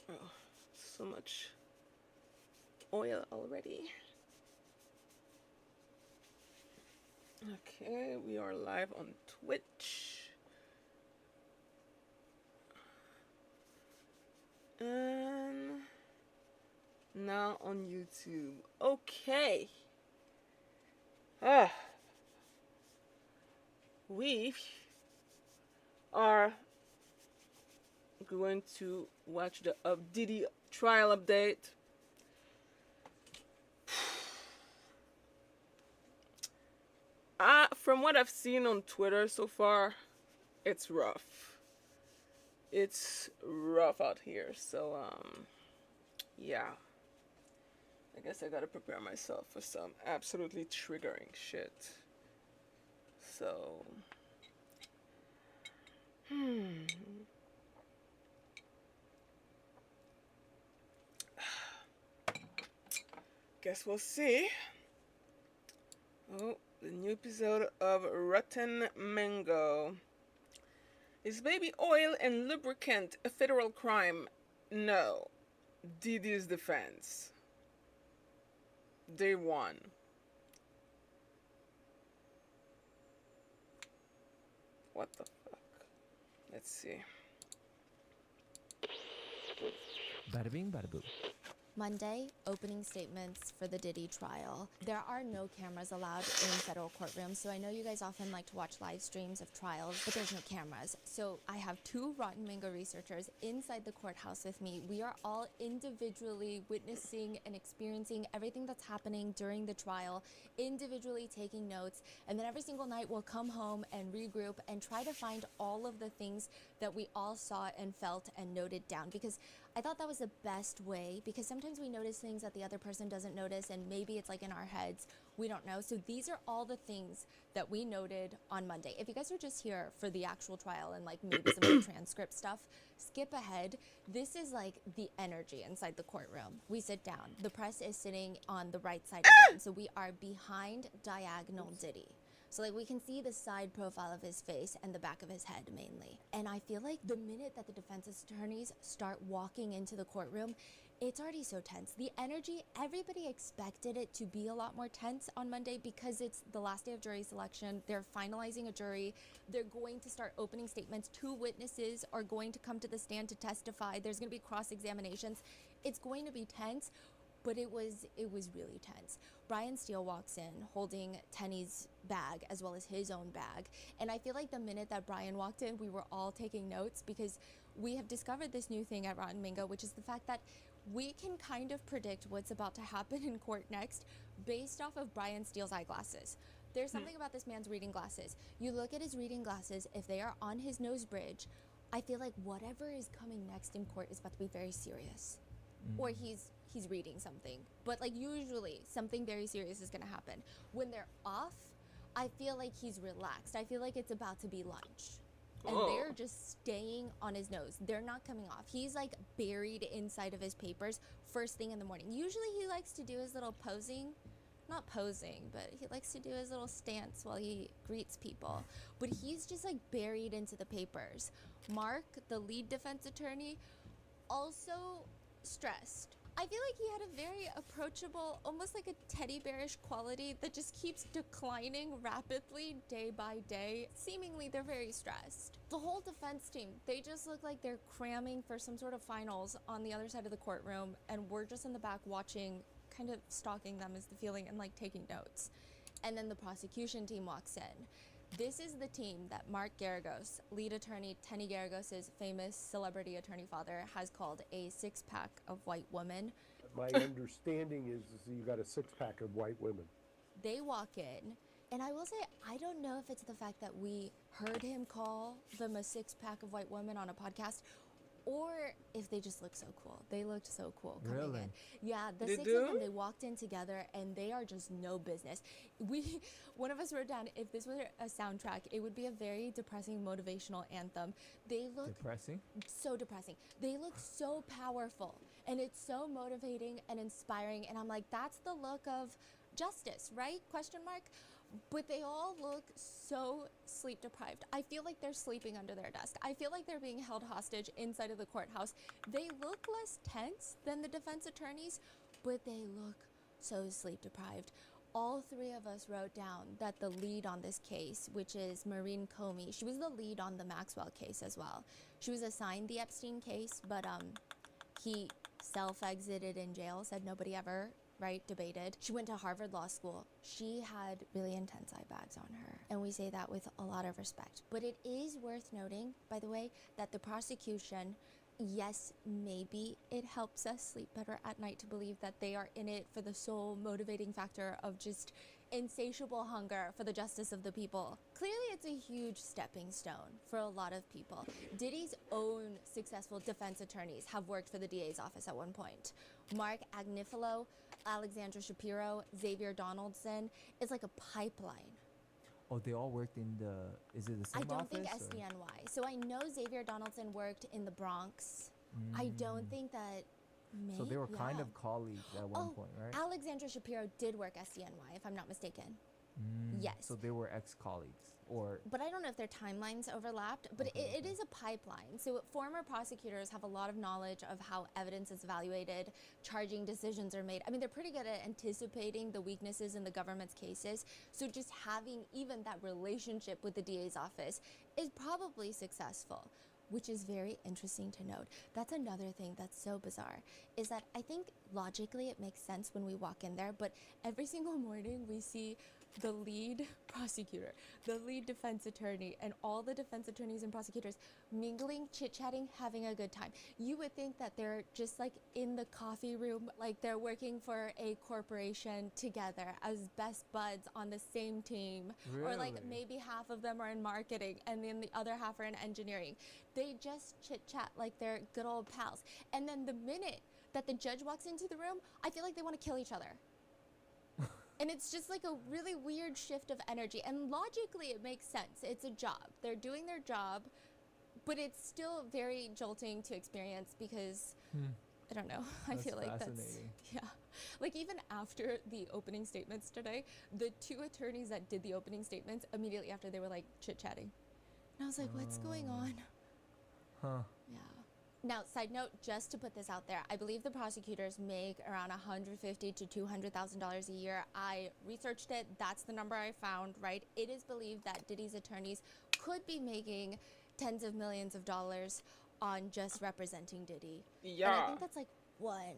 Oh, so much oil already. Okay, we are live on Twitch. And now on YouTube. Okay. Ah, we are going to watch the Diddy trial update. From what I've seen on Twitter so far, it's rough. It's rough out here. So, yeah. I guess I gotta prepare myself for some absolutely triggering shit. So, guess we'll see. Oh, the new episode of Rotten Mango. Is baby oil and lubricant a federal crime? No. Diddy's defense. Day one. What the fuck? Let's see. Bada bing, bada boo. Monday, opening statements for the Diddy trial. There are no cameras allowed in federal courtrooms, so I know you guys often like to watch live streams of trials, but there's no cameras. So I have two Rotten Mango researchers inside the courthouse with me. We are all individually witnessing and experiencing everything that's happening during the trial, individually taking notes, and then every single night we'll come home and regroup and try to find all of the things that we all saw and felt and noted down, because I thought that was the best way, because sometimes we notice things that the other person doesn't notice, and maybe it's like in our heads, we don't know. So these are all the things that we noted on Monday. If you guys are just here for the actual trial and like maybe some of the transcript stuff, skip ahead. This is like the energy inside the courtroom. We sit down. The press is sitting on the right side again. So we are behind diagonal Diddy. So like we can see the side profile of his face and the back of his head mainly. And I feel like the minute that the defense attorneys start walking into the courtroom, it's already so tense. The energy, everybody expected it to be a lot more tense on Monday because it's the last day of jury selection. They're finalizing a jury. They're going to start opening statements. Two witnesses are going to come to the stand to testify. There's going to be cross-examinations. It's going to be tense, but it was really tense. Brian Steele walks in holding Tenny's bag as well as his own bag. And I feel like the minute that Brian walked in, we were all taking notes, because we have discovered this new thing at Rotten Mango, which is the fact that we can kind of predict what's about to happen in court next based off of Brian Steele's eyeglasses. There's something about this man's reading glasses. You look at his reading glasses, if they are on his nose bridge, I feel like whatever is coming next in court is about to be very serious. Or he's reading something, but like usually something very serious is gonna happen. When they're off, I feel like he's relaxed. I feel like it's about to be lunch. And they're just staying on his nose. They're not coming off. He's like buried inside of his papers first thing in the morning. Usually he likes to do his little not posing, but he likes to do his little stance while he greets people. But he's just like buried into the papers. Mark, the lead defense attorney, also stressed. I feel like he had a very approachable, almost like a teddy bearish quality that just keeps declining rapidly day by day. Seemingly, they're very stressed. The whole defense team, they just look like they're cramming for some sort of finals on the other side of the courtroom, and we're just in the back watching, kind of stalking them is the feeling, and like taking notes. And then the prosecution team walks in. This is the team that Mark Garagos, lead attorney Tenny Garagos' famous celebrity attorney father, has called a six-pack of white women. My understanding is you got a six-pack of white women. They walk in, and I will say, I don't know if it's the fact that we heard him call them a six-pack of white women on a podcast, or if they just look so cool. They looked so cool coming in. Yeah, the six of them, they walked in together, and they are just no business. One of us wrote down, if this were a soundtrack, it would be a very depressing motivational anthem. They look Depressing? so depressing. They look so powerful, and it's so motivating and inspiring, and I'm like, that's the look of justice, right? Question mark. But they all look so sleep deprived. I feel like they're sleeping under their desk. I feel like they're being held hostage inside of the courthouse. They look less tense than the defense attorneys, but they look so sleep deprived. All three of us wrote down that the lead on this case, which is Maureen Comey, she was the lead on the Maxwell case as well. She was assigned the Epstein case, but he self-exited in jail, said nobody ever, right, debated. She went to Harvard Law School. She had really intense eye bags on her, and we say that with a lot of respect. But it is worth noting, by the way, that the prosecution, yes, maybe it helps us sleep better at night to believe that they are in it for the sole motivating factor of just insatiable hunger for the justice of the people. Clearly, it's a huge stepping stone for a lot of people. Diddy's own successful defense attorneys have worked for the DA's office at one point. Mark Agnifilo, Alexandra Shapiro, Xavier Donaldson. It's like a pipeline. Oh, they all worked in the. Is it the same I don't office? think or- SDNY. So I know Xavier Donaldson worked in the Bronx. I don't think that. So they were kind yeah. of colleagues at one point, right? Alexandra Shapiro did work SDNY, if I'm not mistaken. Yes. So they were ex-colleagues, or But I don't know if their timelines overlapped, but it is a pipeline. So former prosecutors have a lot of knowledge of how evidence is evaluated, charging decisions are made. I mean, they're pretty good at anticipating the weaknesses in the government's cases. So just having even that relationship with the DA's office is probably successful, which is very interesting to note. That's another thing that's so bizarre, is that I think logically it makes sense when we walk in there, but every single morning we see the lead prosecutor, the lead defense attorney, and all the defense attorneys and prosecutors mingling, chit-chatting, having a good time. You would think that they're just like in the coffee room, like they're working for a corporation together as best buds on the same team. Or like Really? maybe half of them are in marketing and then the other half are in engineering. They just chit-chat like they're good old pals. And then the minute that the judge walks into the room, I feel like they want to kill each other. And it's just like a really weird shift of energy. And logically, it makes sense. It's a job. They're doing their job, but it's still very jolting to experience because, I don't know, I That's feel like that's, fascinating. yeah. Like even after the opening statements today, the two attorneys that did the opening statements, immediately after they were like chit-chatting. And I was like, what's going on? huh? Yeah. Now, side note, just to put this out there, I believe the prosecutors make around $150,000 to $200,000 a year. I researched it. That's the number I found, right? It is believed that Diddy's attorneys could be making tens of millions of dollars on just representing Diddy. And I Yeah. think that's like one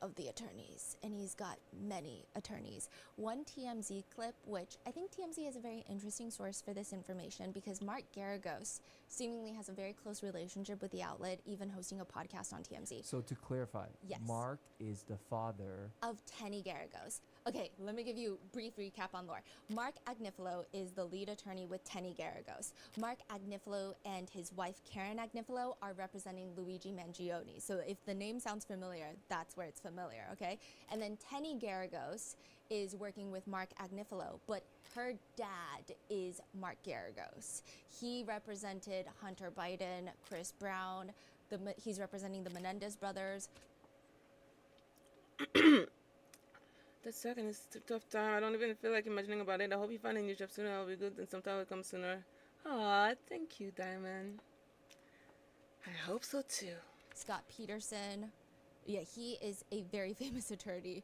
of the attorneys, and he's got many attorneys. One TMZ clip, which I think TMZ is a very interesting source for this information because Mark Garagos seemingly has a very close relationship with the outlet, even hosting a podcast on TMZ. So to clarify, Yes. Mark is the father. Of Tenny Garagos. Okay, let me give you a brief recap on lore. Mark Agnifilo is the lead attorney with Tenny Garagos. Mark Agnifilo and his wife Karen Agnifilo are representing Luigi Mangione. So if the name sounds familiar, that's where it's familiar, okay? And then Tenny Garagos is working with Mark Agnifilo, but her dad is Mark Garagos. He represented Hunter Biden, Chris Brown, he's representing the Menendez brothers. That second is a tough time. I don't even feel like imagining about it. I hope you find a new job sooner. It'll be good, and sometime will come sooner. Aw, thank you, Diamond. I hope so too. Scott Peterson. Yeah, he is a very famous attorney.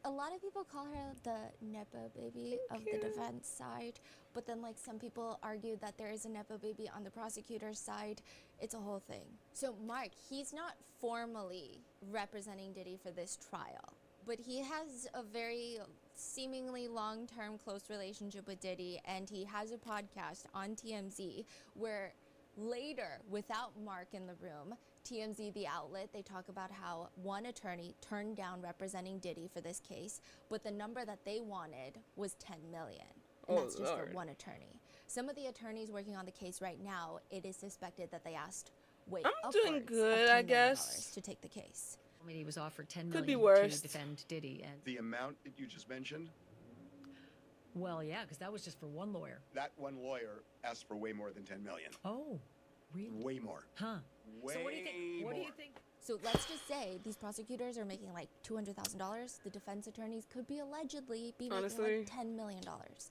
A lot of people call her the Nepo baby of the defense side, but then like some people argue that there is a Nepo baby on the prosecutor's side. It's a whole thing. So Mark, he's not formally representing Diddy for this trial, but he has a very seemingly long-term close relationship with Diddy, and he has a podcast on TMZ where later, without Mark in the room, TMZ, the outlet, they talk about how one attorney turned down representing Diddy for this case, but the number that they wanted was 10 million. And Oh, that's just Lord. for one attorney. Some of the attorneys working on the case right now, it is suspected that they asked way I'm doing upwards good, of $10 I million guess. to take the case. I mean, he was offered $10 Could be million worse. to defend Diddy, and The amount that you just mentioned, well, yeah, because that was just for one lawyer. that one lawyer asked for way more than 10 million. Oh, really? Way more. Huh? Way So what do you think? What do you more. think? So let's just say these prosecutors are making like $200,000. The defense attorneys could be allegedly be making Honestly, like $10 million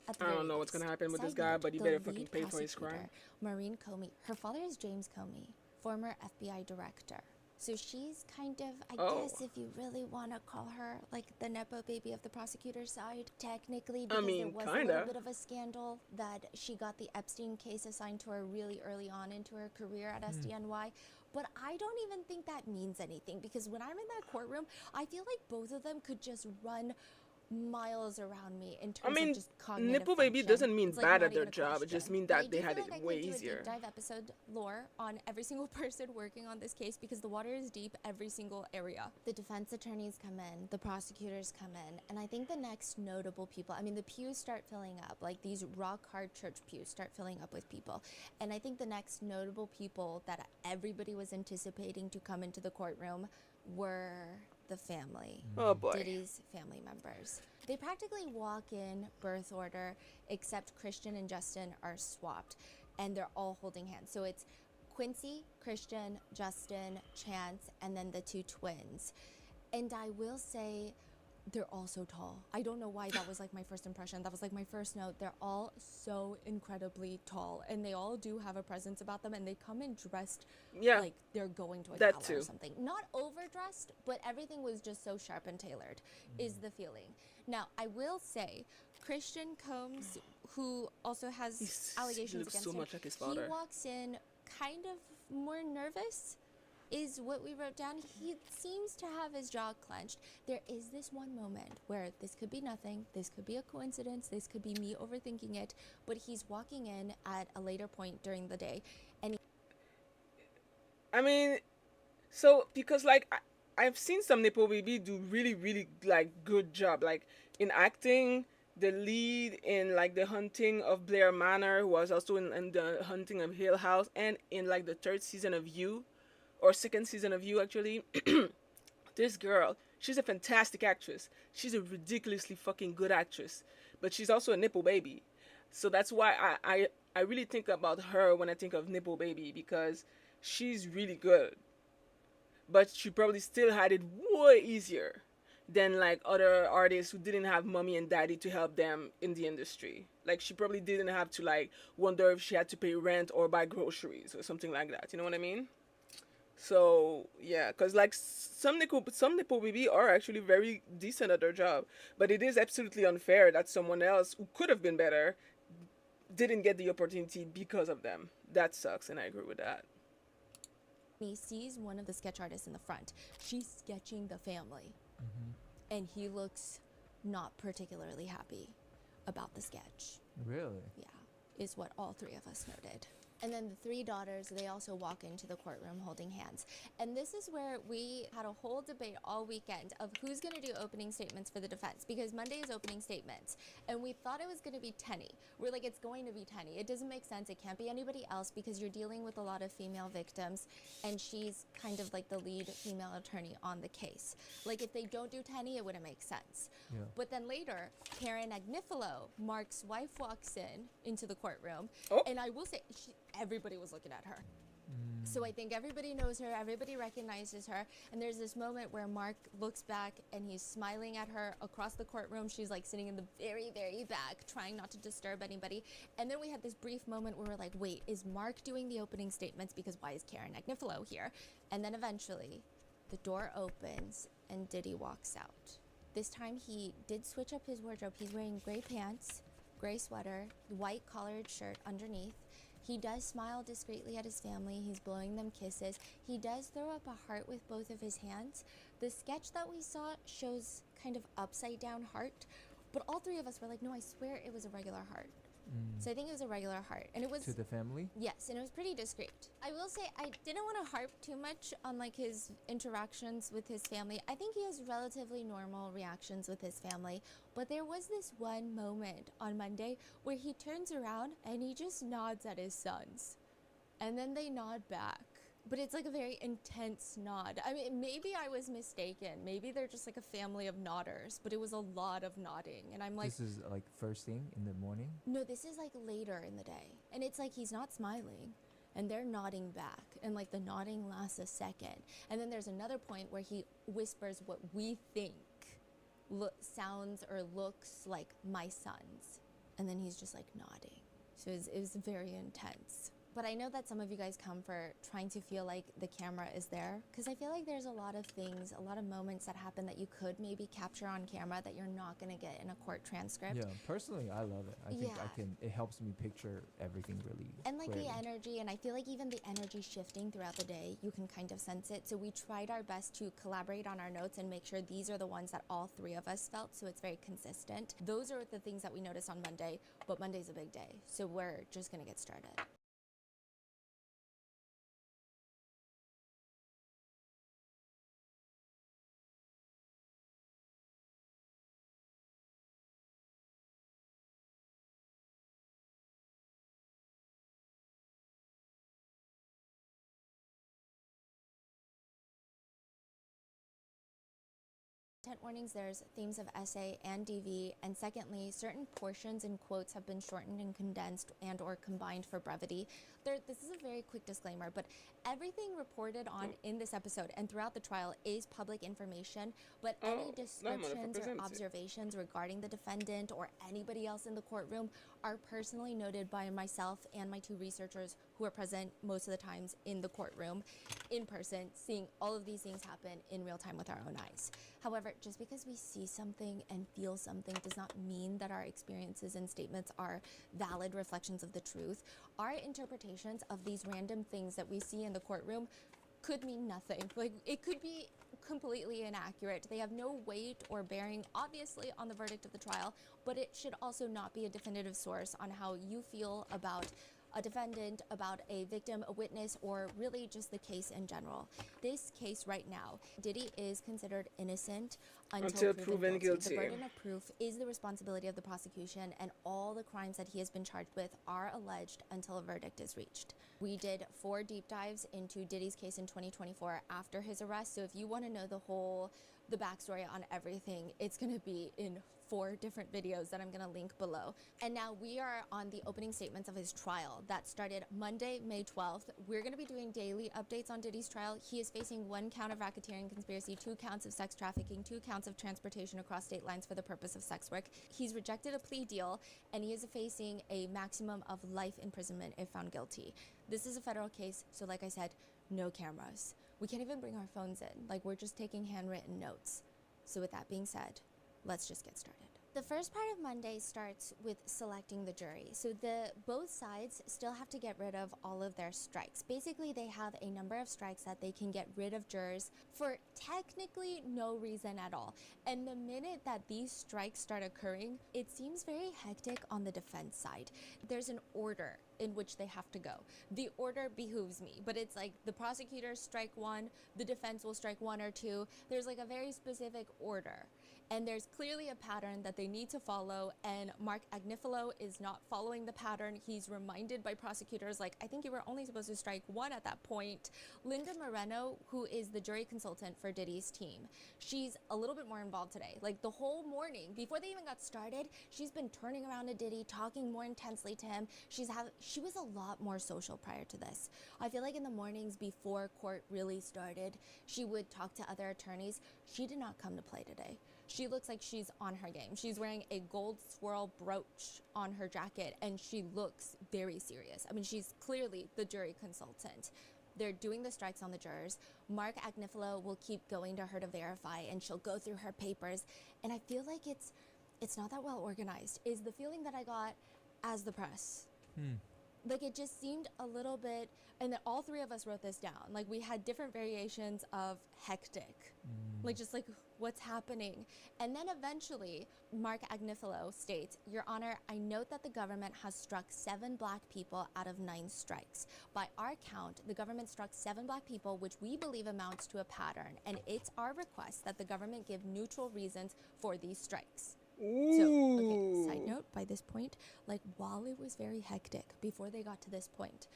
at the I very don't know what's gonna least. happen with this Side guy, note, but he the better fucking lead pay for his crime. prosecutor, Maureen Comey, her father is James Comey, former FBI director. So she's kind of, I Oh. guess, if you really want to call her like the nepo baby of the prosecutor's side, technically, because mean, there was a kinda. little bit of a scandal that she got the Epstein case assigned to her really early on into her career at SDNY. But I don't even think that means anything, because when I'm in that courtroom, I feel like both of them could just run miles around me in terms mean, of just cognitive nipple baby function. doesn't mean It's like bad not at their even a job. It just question. means But I that they do had feel it like I way could do a easier. deep dive episode lore on every single person working on this case, because the water is deep every single area. The defense attorneys come in, the prosecutors come in, and I think the next notable people, I mean, the pews start filling up, like these rock hard church pews start filling up with people. And I think the next notable people that everybody was anticipating to come into the courtroom were the family. Oh boy. Diddy's family members. They practically walk in birth order, except Christian and Justin are swapped, and they're all holding hands. So it's Quincy, Christian, Justin, Chance, and then the two twins. And I will say, they're all so tall. I don't know why that was like my first impression. That was like my first note. They're all so incredibly tall, and they all do have a presence about them, and they come in dressed Yeah, like they're going to a that gala too. or something. Not overdressed, but everything was just so sharp and tailored, is the feeling. Now, I will say, Christian Combs, who also has he allegations looks against so him, much like his he father. walks in kind of more nervous, is what we wrote down. He seems to have his jaw clenched. There is this one moment where this could be nothing, this could be a coincidence, this could be me overthinking it, but he's walking in at a later point during the day, and I mean, so because like I've seen some nipple baby do really really like good job, like in acting. The lead in like the Hunting of Blair Manor, who was also in the Hunting of Hill House, and in like the third season of You, or second season of You actually. This girl, she's a fantastic actress. She's a ridiculously fucking good actress, but she's also a nipple baby. So that's why I really think about her when I think of nipple baby, because she's really good, but she probably still had it way easier than like other artists who didn't have mommy and daddy to help them in the industry. Like she probably didn't have to like wonder if she had to pay rent or buy groceries or something like that. You know what I mean? So yeah, cause like some nipple baby are actually very decent at their job, but it is absolutely unfair that someone else who could have been better didn't get the opportunity because of them. That sucks, and I agree with that. he sees one of the sketch artists in the front. She's sketching the family, and he looks not particularly happy about the sketch. Really? Yeah, is what all three of us noted. And then the three daughters, they also walk into the courtroom holding hands. And this is where we had a whole debate all weekend of who's going to do opening statements for the defense, because Monday is opening statements. And we thought it was going to be Tenny. We're like, it's going to be Tenny. It doesn't make sense. It can't be anybody else, because you're dealing with a lot of female victims, and she's kind of like the lead female attorney on the case. Like, if they don't do Tenny, it wouldn't make sense. Yeah. But then later, Karen Agnifilo, Mark's wife, walks into the courtroom. Oh. And I will say, everybody was looking at her. So I think everybody knows her, everybody recognizes her, and there's this moment where Mark looks back and he's smiling at her across the courtroom. She's like sitting in the very, very back, trying not to disturb anybody. And then we had this brief moment where we're like, wait, is Mark doing the opening statements? Because why is Karen Agnifilo here? And then eventually, the door opens and Diddy walks out. This time he did switch up his wardrobe. He's wearing gray pants, gray sweater, white collared shirt underneath. He does smile discreetly at his family. He's blowing them kisses. He does throw up a heart with both of his hands. The sketch that we saw shows kind of upside down heart, but all three of us were like, no, I swear it was a regular heart. So I think it was a regular heart, and it was To the family? yes, and it was pretty discreet. I will say I didn't want to harp too much on like his interactions with his family. I think he has relatively normal reactions with his family, but there was this one moment on Monday where he turns around and he just nods at his sons, and then they nod back. But it's like a very intense nod. I mean, maybe I was mistaken. Maybe they're just like a family of nodders, but it was a lot of nodding. And I'm like, This is like first thing in the morning? no, this is like later in the day. And it's like he's not smiling. and they're nodding back, and like the nodding lasts a second, and then there's another point where he whispers what we think sounds or looks like my son's, and then he's just like nodding. So it was very intense. But I know that some of you guys come for trying to feel like the camera is there, because I feel like there's a lot of things, a lot of moments that happen that you could maybe capture on camera that you're not going to get in a court transcript. Yeah, personally, I love it. I think Yeah. it helps me picture everything really And like clearly. the energy, and I feel like even the energy shifting throughout the day, you can kind of sense it. So we tried our best to collaborate on our notes and make sure these are the ones that all three of us felt, so it's very consistent. Those are the things that we noticed on Monday, but Monday's a big day, so we're just gonna get started. Content warnings, there's themes of essay and DV, and secondly, certain portions and quotes have been shortened and condensed and or combined for brevity. This is a very quick disclaimer, but everything reported on in this episode and throughout the trial is public information, but any descriptions or observations regarding the defendant or anybody else in the courtroom are personally noted by myself and my two researchers who are present most of the times in the courtroom, in person, seeing all of these things happen in real time with our own eyes. However, just because we see something and feel something does not mean that our experiences and statements are valid reflections of the truth. Our interpretations of these random things that we see in the courtroom could mean nothing. Like, it could be completely inaccurate. They have no weight or bearing, obviously, on the verdict of the trial, but it should also not be a definitive source on how you feel about a defendant, about a victim, a witness, or really just the case in general. This case right now, Diddy is considered innocent until proven guilty. The burden of proof is the responsibility of the prosecution, and all the crimes that he has been charged with are alleged until a verdict is reached. We did 4 deep dives into Diddy's case in 2024 after his arrest, so if you want to know the backstory on everything, it's going to be in 4 different videos that I'm going to link below. And now we are on the opening statements of his trial that started Monday, May 12th. We're going to be doing daily updates on Diddy's trial. He is facing 1 count of racketeering conspiracy, 2 counts of sex trafficking, 2 counts of transportation across state lines for the purpose of sex work. He's rejected a plea deal, and he is facing a maximum of life imprisonment if found guilty. This is a federal case, so like I said, no cameras. We can't even bring our phones in. Like, we're just taking handwritten notes. So with that being said, let's just get started. The first part of Monday starts with selecting the jury. So both sides still have to get rid of all of their strikes. Basically, they have a number of strikes that they can get rid of jurors for technically no reason at all. And the minute that these strikes start occurring, it seems very hectic on the defense side. There's an order in which they have to go. The order behooves me, but it's like the prosecutors strike 1, the defense will strike 1 or 2. There's like a very specific order. And there's clearly a pattern that they need to follow, and Mark Agnifilo is not following the pattern. He's reminded by prosecutors, like, I think you were only supposed to strike 1 at that point. Linda Moreno, who is the jury consultant for Diddy's team, she's a little bit more involved today. Like, the whole morning, before they even got started, she's been turning around to Diddy, talking more intensely to him. She was a lot more social prior to this. I feel like in the mornings before court really started, she would talk to other attorneys. She did not come to play today. She looks like she's on her game. She's wearing a gold swirl brooch on her jacket, and she looks very serious. I mean, she's clearly the jury consultant. They're doing the strikes on the jurors. Mark Agnifilo will keep going to her to verify, and she'll go through her papers. And I feel like it's not that well organized, is the feeling that I got as the press. Like, it just seemed a little bit, and then all 3 of us wrote this down. Like, we had different variations of hectic. Like, just like, what's happening? And then eventually, Mark Agnifilo states, Your Honor, I note that the government has struck 7 black people out of 9 strikes. By our count, the government struck 7 black people, which we believe amounts to a pattern. And it's our request that the government give neutral reasons for these strikes. Ooh. So, okay, side note, by this point, like, while it was very hectic before they got to this point,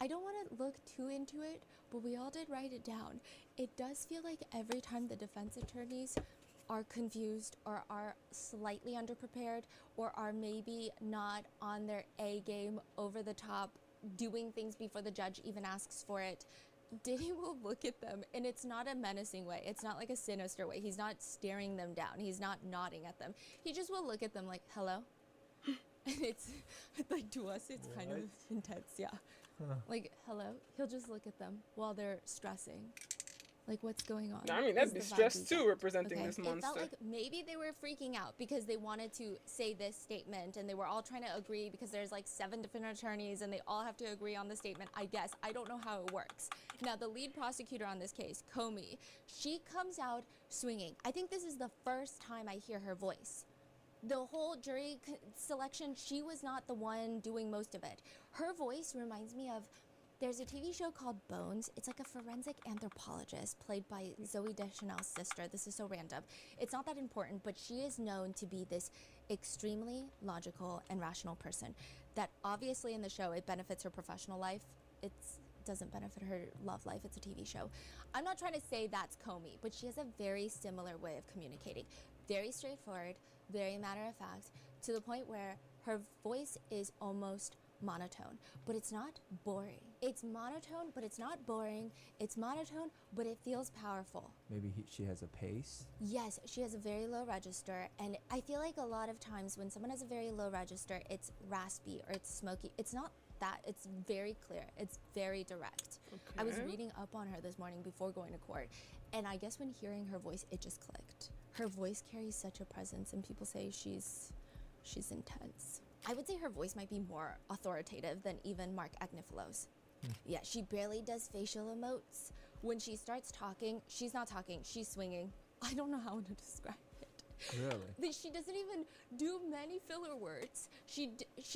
I don't want to look too into it, but we all did write it down. It does feel like every time the defense attorneys are confused or are slightly underprepared or are maybe not on their A game, over the top, doing things before the judge even asks for it. Diddy will look at them, and it's not a menacing way. It's not like a sinister way. He's not staring them down. He's not nodding at them. He just will look at them like, hello? And it's like, to us, it's kind of intense, yeah. Like, hello? He'll just look at them while they're stressing. Like, what's going on? I mean, that'd be stress too, representing this monster. It felt like maybe they were freaking out because they wanted to say this statement and they were all trying to agree because there's like 7 different attorneys and they all have to agree on the statement, I guess. I don't know how it works. Now, the lead prosecutor on this case, Comey, she comes out swinging. I think this is the first time I hear her voice. The whole jury selection, she was not the one doing most of it. Her voice reminds me of, there's a TV show called Bones. It's like a forensic anthropologist played by Zooey Deschanel's sister. This is so random. It's not that important, but she is known to be this extremely logical and rational person that obviously in the show, it benefits her professional life. It doesn't benefit her love life. It's a TV show. I'm not trying to say that's Comey, but she has a very similar way of communicating. Very straightforward, very matter of fact, to the point where her voice is almost monotone, but it's not boring. It's monotone, but it's not boring. It's monotone, but it feels powerful. Maybe she has a pace. Yes, she has a very low register, and I feel like a lot of times when someone has a very low register, it's raspy or it's smoky. It's not that. It's very clear. It's very direct. Okay. I was reading up on her this morning before going to court, and I guess when hearing her voice, it just clicked. Her voice carries such a presence, and people say she's intense. I would say her voice might be more authoritative than even Mark Agnifalo's. Yeah, she barely does facial emotes. When she starts talking, she's not talking, she's swinging. I don't know how to describe it. Really? She doesn't even do many filler words. She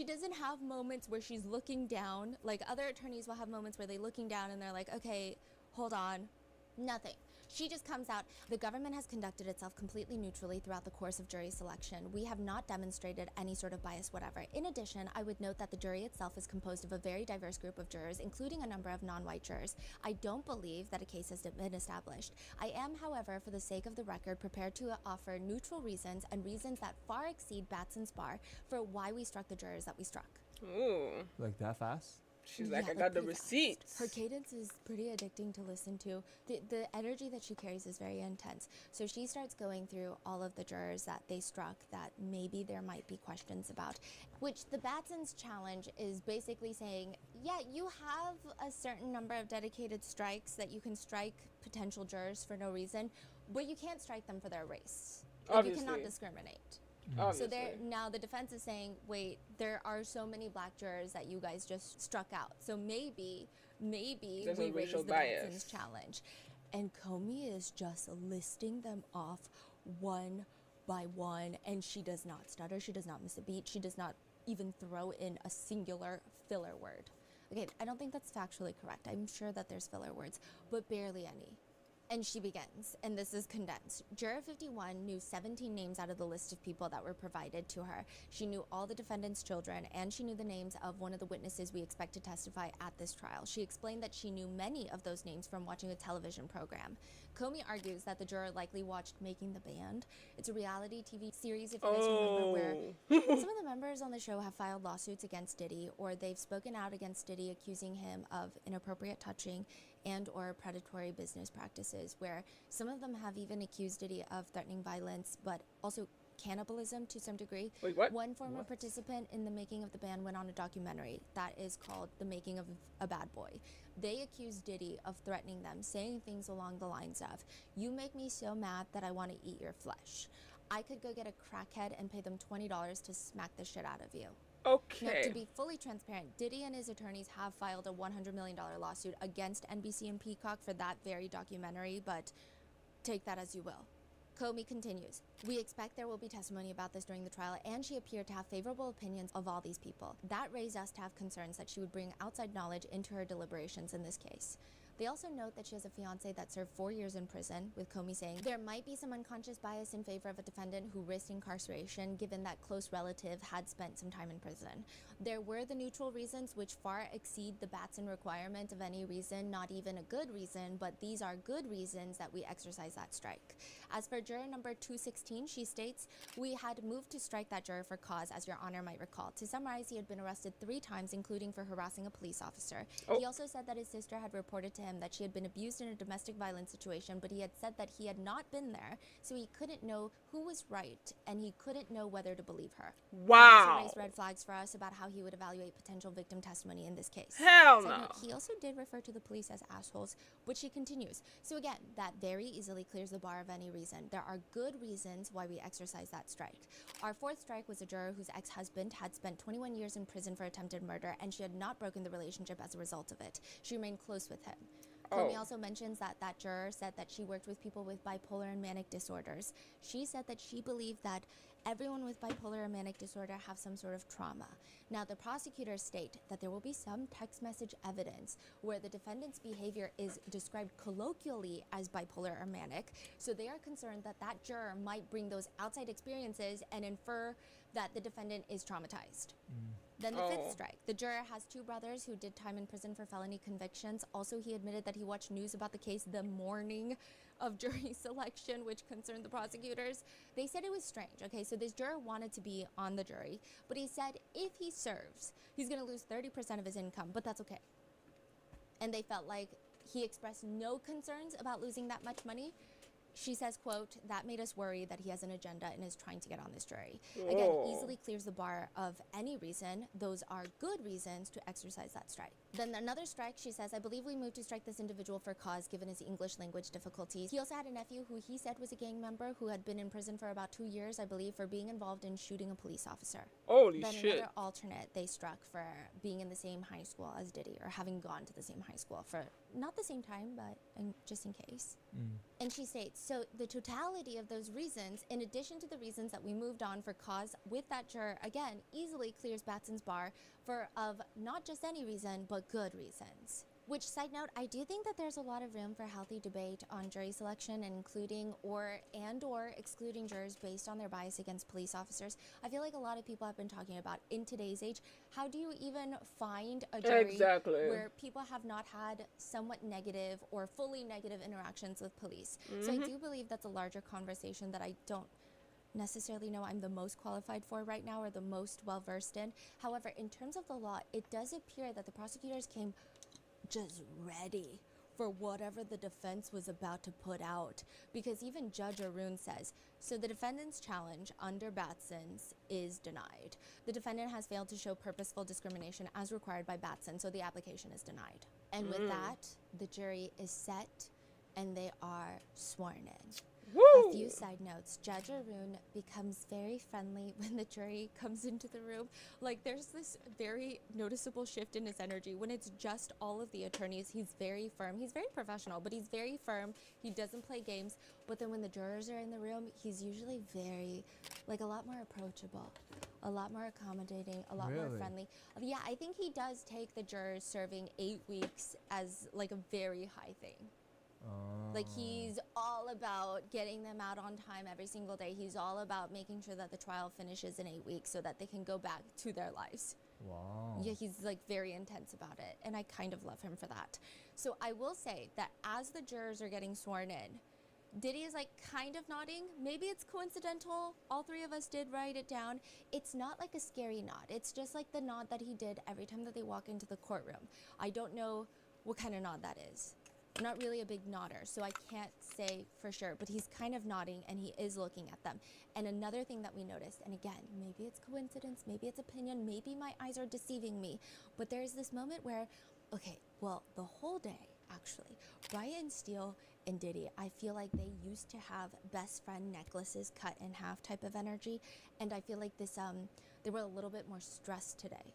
doesn't have moments where she's looking down. Like other attorneys will have moments where they're looking down and they're like, okay, hold on. Nothing. She just comes out. The government has conducted itself completely neutrally throughout the course of jury selection. We have not demonstrated any sort of bias whatever. In addition, I would note that the jury itself is composed of a very diverse group of jurors, including a number of non-white jurors. I don't believe that a case has been established. I am, however, for the sake of the record, prepared to offer neutral reasons and reasons that far exceed Batson's bar for why we struck the jurors that we struck. Ooh. Like that fast? She's like, I got the receipts. Her cadence is pretty addicting to listen to. The energy that she carries is very intense. So she starts going through all of the jurors that they struck that maybe there might be questions about, which the Batson's challenge is basically saying, yeah, you have a certain number of dedicated strikes that you can strike potential jurors for no reason, but you can't strike them for their race. Like, you cannot discriminate. Obviously. So now the defense is saying, wait, there are so many black jurors that you guys just struck out. So maybe There's we a raise racial the bias. Batson's challenge. And Comey is just listing them off one by one, and she does not stutter. She does not miss a beat. She does not even throw in a singular filler word. Okay, I don't think that's factually correct. I'm sure that there's filler words, but barely any. And she begins, and this is condensed. Juror 51 knew 17 names out of the list of people that were provided to her. She knew all the defendant's children, and she knew the names of one of the witnesses we expect to testify at this trial. She explained that she knew many of those names from watching a television program. Comey argues that the juror likely watched Making the Band. It's a reality TV series, if you guys remember, where some of the members on the show have filed lawsuits against Diddy, or they've spoken out against Diddy, accusing him of inappropriate touching and or predatory business practices, where some of them have even accused Diddy of threatening violence, but also cannibalism to some degree. Wait, what? One former participant in the Making of the Band went on a documentary that is called The Making of a Bad Boy. They accused Diddy of threatening them, saying things along the lines of, you make me so mad that I want to eat your flesh. I could go get a crackhead and pay them $20 to smack the shit out of you. Okay. Now, to be fully transparent, Diddy and his attorneys have filed a $100 million lawsuit against NBC and Peacock for that very documentary, but take that as you will. Comey continues, we expect there will be testimony about this during the trial, and she appeared to have favorable opinions of all these people. That raised us to have concerns that she would bring outside knowledge into her deliberations in this case. They also note that she has a fiance that served 4 years in prison, with Comey saying there might be some unconscious bias in favor of a defendant who risked incarceration given that close relative had spent some time in prison. There were the neutral reasons, which far exceed the Batson requirement of any reason, not even a good reason, but these are good reasons that we exercise that strike. As for juror number 216, she states, we had moved to strike that juror for cause, as Your Honor might recall. To summarize, he had been arrested 3 times, including for harassing a police officer. Oh. He also said that his sister had reported to him that she had been abused in a domestic violence situation, but he had said that he had not been there, so he couldn't know who was right, and he couldn't know whether to believe her. Wow. He also raised red flags for us about how he would evaluate potential victim testimony in this case. Hell Side no. note, he also did refer to the police as assholes, which he continues. So again, that very easily clears the bar of any reason. There are good reasons why we exercise that strike. Our 4th strike was a juror whose ex-husband had spent 21 years in prison for attempted murder, and she had not broken the relationship as a result of it. She remained close with him. Comey also mentions that that juror said that she worked with people with bipolar and manic disorders. She said that she believed that everyone with bipolar or manic disorder have some sort of trauma. Now, the prosecutors state that there will be some text message evidence where the defendant's behavior is described colloquially as bipolar or manic, so they are concerned that that juror might bring those outside experiences and infer that the defendant is traumatized. Then the 5th strike. The juror has 2 brothers who did time in prison for felony convictions. Also, he admitted that he watched news about the case the morning of jury selection, which concerned the prosecutors. They said it was strange. Okay, so this juror wanted to be on the jury, but he said if he serves, he's going to lose 30% of his income, but that's okay. And they felt like he expressed no concerns about losing that much money. She says, quote, that made us worry that he has an agenda and is trying to get on this jury. Again, easily clears the bar of any reason. Those are good reasons to exercise that strike. Then another strike, she says, I believe we moved to strike this individual for cause given his English language difficulties. He also had a nephew who he said was a gang member who had been in prison for about 2 years, I believe, for being involved in shooting a police officer. Holy Then shit. another alternate they struck for being in the same high school as Diddy, or having gone to the same high school for not the same time, but just in case. And she states, so the totality of those reasons, in addition to the reasons that we moved on for cause with that juror, again, easily clears Batson's bar for of not just any reason, but good reasons. Which, side note, I do think that there's a lot of room for healthy debate on jury selection and including or excluding jurors based on their bias against police officers. I feel like a lot of people have been talking about, in today's age, how do you even find a jury where people have not had somewhat negative or fully negative interactions with police? So I do believe that's a larger conversation that I don't necessarily know I'm the most qualified for right now or the most well-versed in. However, in terms of the law, it does appear that the prosecutors came just ready for whatever the defense was about to put out, because even Judge Arun says, so the defendant's challenge under Batson's is denied. The defendant has failed to show purposeful discrimination as required by Batson, so the application is denied. And with that, the jury is set and they are sworn in. A few side notes. Judge Arun becomes very friendly when the jury comes into the room. Like, there's this very noticeable shift in his energy. When it's just all of the attorneys, he's very firm. He's very professional, but he's very firm. He doesn't play games. But then when the jurors are in the room, he's usually very, like, a lot more approachable, a lot more accommodating, a lot more friendly. Yeah, I think he does take the jurors serving 8 weeks as, like, a very high thing. Like, he's all about getting them out on time every single day. He's all about making sure that the trial finishes in 8 weeks so that they can go back to their lives. Wow. Yeah, he's, like, very intense about it, and I kind of love him for that. So I will say that as the jurors are getting sworn in, Diddy is, like, kind of nodding. Maybe it's coincidental. All 3 of us did write it down. It's not like a scary nod. It's just like the nod that he did every time that they walk into the courtroom. I don't know what kind of nod that is. I'm not really a big nodder, so I can't say for sure, but he's kind of nodding and he is looking at them. And another thing that we noticed, and again, maybe it's coincidence, maybe it's opinion, maybe my eyes are deceiving me, but there's this moment where, okay, well, the whole day, actually, Brian Steele and Diddy, I feel like they used to have best friend necklaces cut in half type of energy, and I feel like this, they were a little bit more stressed today.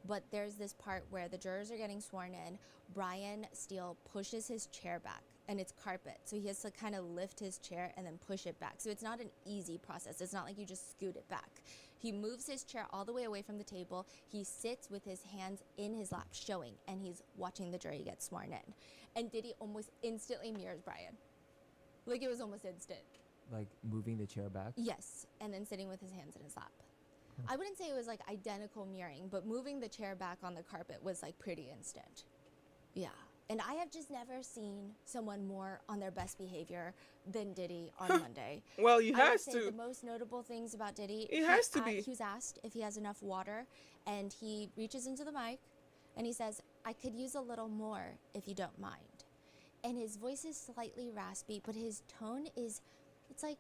But there's this part where the jurors are getting sworn in. Brian Steele pushes his chair back and it's carpet. So he has to kind of lift his chair and then push it back. So it's not an easy process. It's not like you just scoot it back. He moves his chair all the way away from the table. He sits with his hands in his lap showing, and he's watching the jury get sworn in. And Diddy almost instantly mirrors Brian. Like it was almost instant. Like moving the chair back? Yes, and then sitting with his hands in his lap. I wouldn't say it was like identical mirroring, but moving the chair back on the carpet was like pretty instant. Yeah. And I have just never seen someone more on their best behavior than Diddy on Monday. Well, he I would has say to. the most notable things about Diddy, He has to be. he was asked if he has enough water, and he reaches into the mic and he says, "I could use a little more if you don't mind." And his voice is slightly raspy, but his tone is, it's like,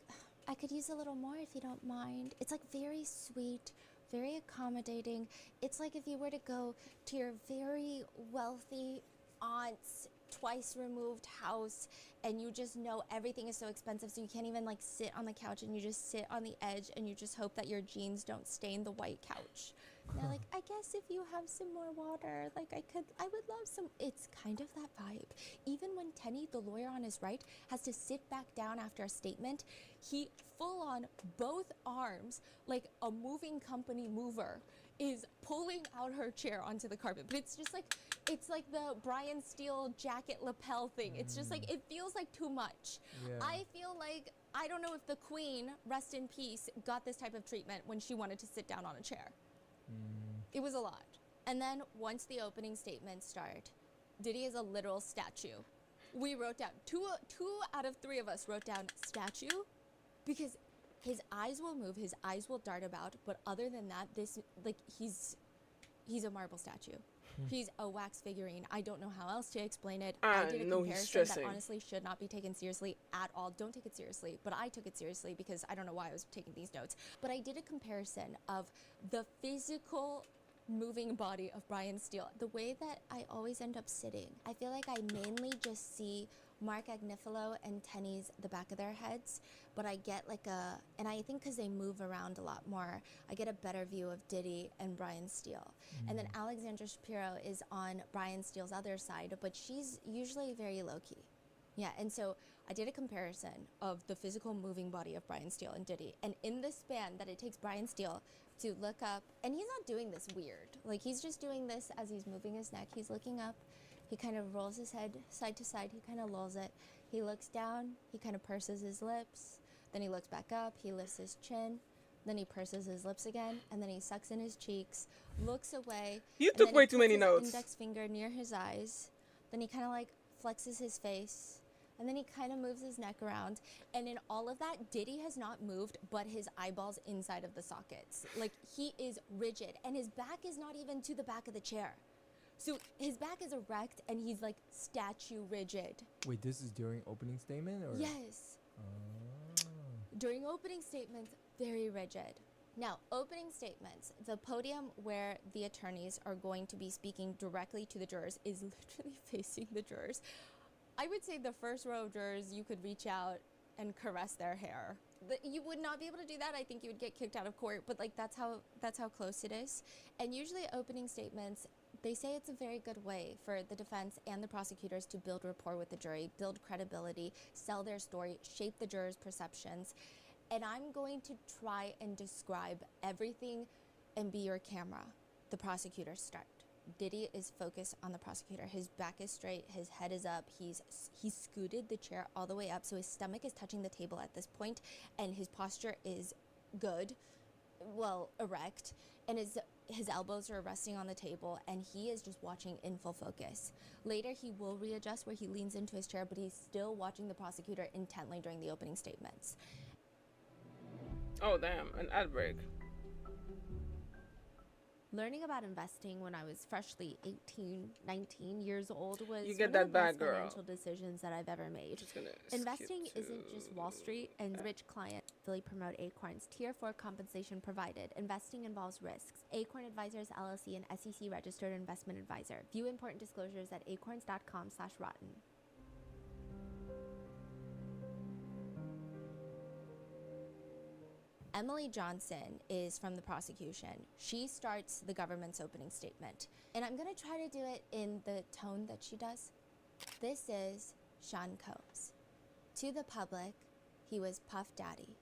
"I could use a little more if you don't mind." It's like very sweet, very accommodating. It's like if you were to go to your very wealthy aunt's twice removed house and you just know everything is so expensive, so you can't even like sit on the couch, and you just sit on the edge and you just hope that your jeans don't stain the white couch. And they're like, "I guess if you have some more water, like I would love some." It's kind of that vibe. Even when Tenny, the lawyer on his right, has to sit back down after a statement, he full on both arms, like a moving company mover, is pulling out her chair onto the carpet. But it's just like, it's like the Brian Steele jacket lapel thing. It's just like, it feels like too much. Yeah. I feel like, I don't know if the Queen, rest in peace, got this type of treatment when she wanted to sit down on a chair. It was a lot. And then once the opening statements start, Diddy is a literal statue. We wrote down, two out of three of us wrote down statue, because his eyes will move, his eyes will dart about, but other than that, this, like, he's a marble statue. He's a wax figurine. I don't know how else to explain it. I did a no, he's comparison that stressing. honestly should not be taken seriously at all. Don't take it seriously, but I took it seriously because I don't know why I was taking these notes. But I did a comparison of the physical moving body of Brian Steele. The way that I always end up sitting, I feel like I mainly just see Mark Agnifilo and Tenny's the back of their heads, but I get like a, and I think because they move around a lot more, I get a better view of Diddy and Brian Steele. And then Alexandra Shapiro is on Brian Steele's other side, but she's usually very low-key. Yeah, and so I did a comparison of the physical moving body of Brian Steele and Diddy, and in the span that it takes Brian Steele to look up, and he's not doing this weird, like he's just doing this as he's moving his neck, he's looking up, he kind of rolls his head side to side, he kind of lolls it, he looks down, he kind of purses his lips, then he looks back up, he lifts his chin, then he purses his lips again, and then he sucks in his cheeks, looks away. You and took then way he too puts many his notes. Index finger near his eyes, then he kind of like flexes his face, and then he kind of moves his neck around, and in all of that, Diddy has not moved but his eyeballs inside of the sockets. Like, he is rigid, and his back is not even to the back of the chair. So his back is erect, and he's like statue rigid. Wait, this is during opening statement or? Yes. Oh. During opening statements, very rigid. Now, opening statements, the podium where the attorneys are going to be speaking directly to the jurors is literally facing the jurors. I would say the first row of jurors, you could reach out and caress their hair. You would not be able to do that. I think you would get kicked out of court, but like that's how close it is. And usually opening statements, they say it's a very good way for the defense and the prosecutors to build rapport with the jury, build credibility, sell their story, shape the jurors' perceptions. And I'm going to try and describe everything and be your camera. The prosecutors start. Diddy is focused on the prosecutor. His back is straight, his head is up. He's scooted the chair all the way up, so his stomach is touching the table at this point, and his posture is good, well, erect, and his elbows are resting on the table, and he is just watching in full focus. Later, he will readjust where he leans into his chair, but he's still watching the prosecutor intently during the opening statements. Oh, damn. An ad break. Learning about investing when I was freshly 18, 19 years old was You get one of that the best bag, girl. financial decisions that I've ever made. Just gonna Investing skip isn't to- just Wall Street and rich client. Fully promote Acorn's Tier 4 compensation provided. Investing involves risks. Acorn Advisors LLC, an SEC registered investment advisor. View important disclosures at acorns.com/rotten. Emily Johnson is from the prosecution. She starts the government's opening statement. And I'm going to try to do it in the tone that she does. This is Sean Combs. To the public, he was Puff Daddy,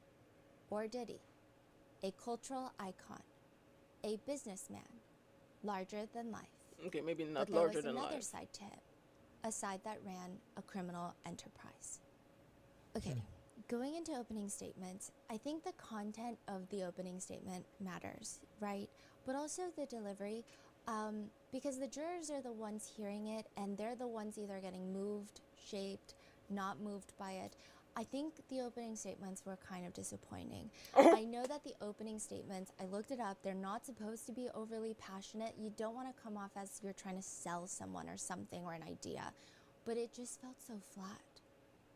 or Diddy, a cultural icon, a businessman, larger than life. Okay, maybe not But there larger was than another life. side to him, a side that ran a criminal enterprise. Okay, going into opening statements, I think the content of the opening statement matters, right? But also the delivery, because the jurors are the ones hearing it, and they're the ones either getting moved, shaped, not moved by it. I think the opening statements were kind of disappointing. I know that the opening statements, I looked it up, they're not supposed to be overly passionate. You don't want to come off as you're trying to sell someone or something or an idea, but it just felt so flat.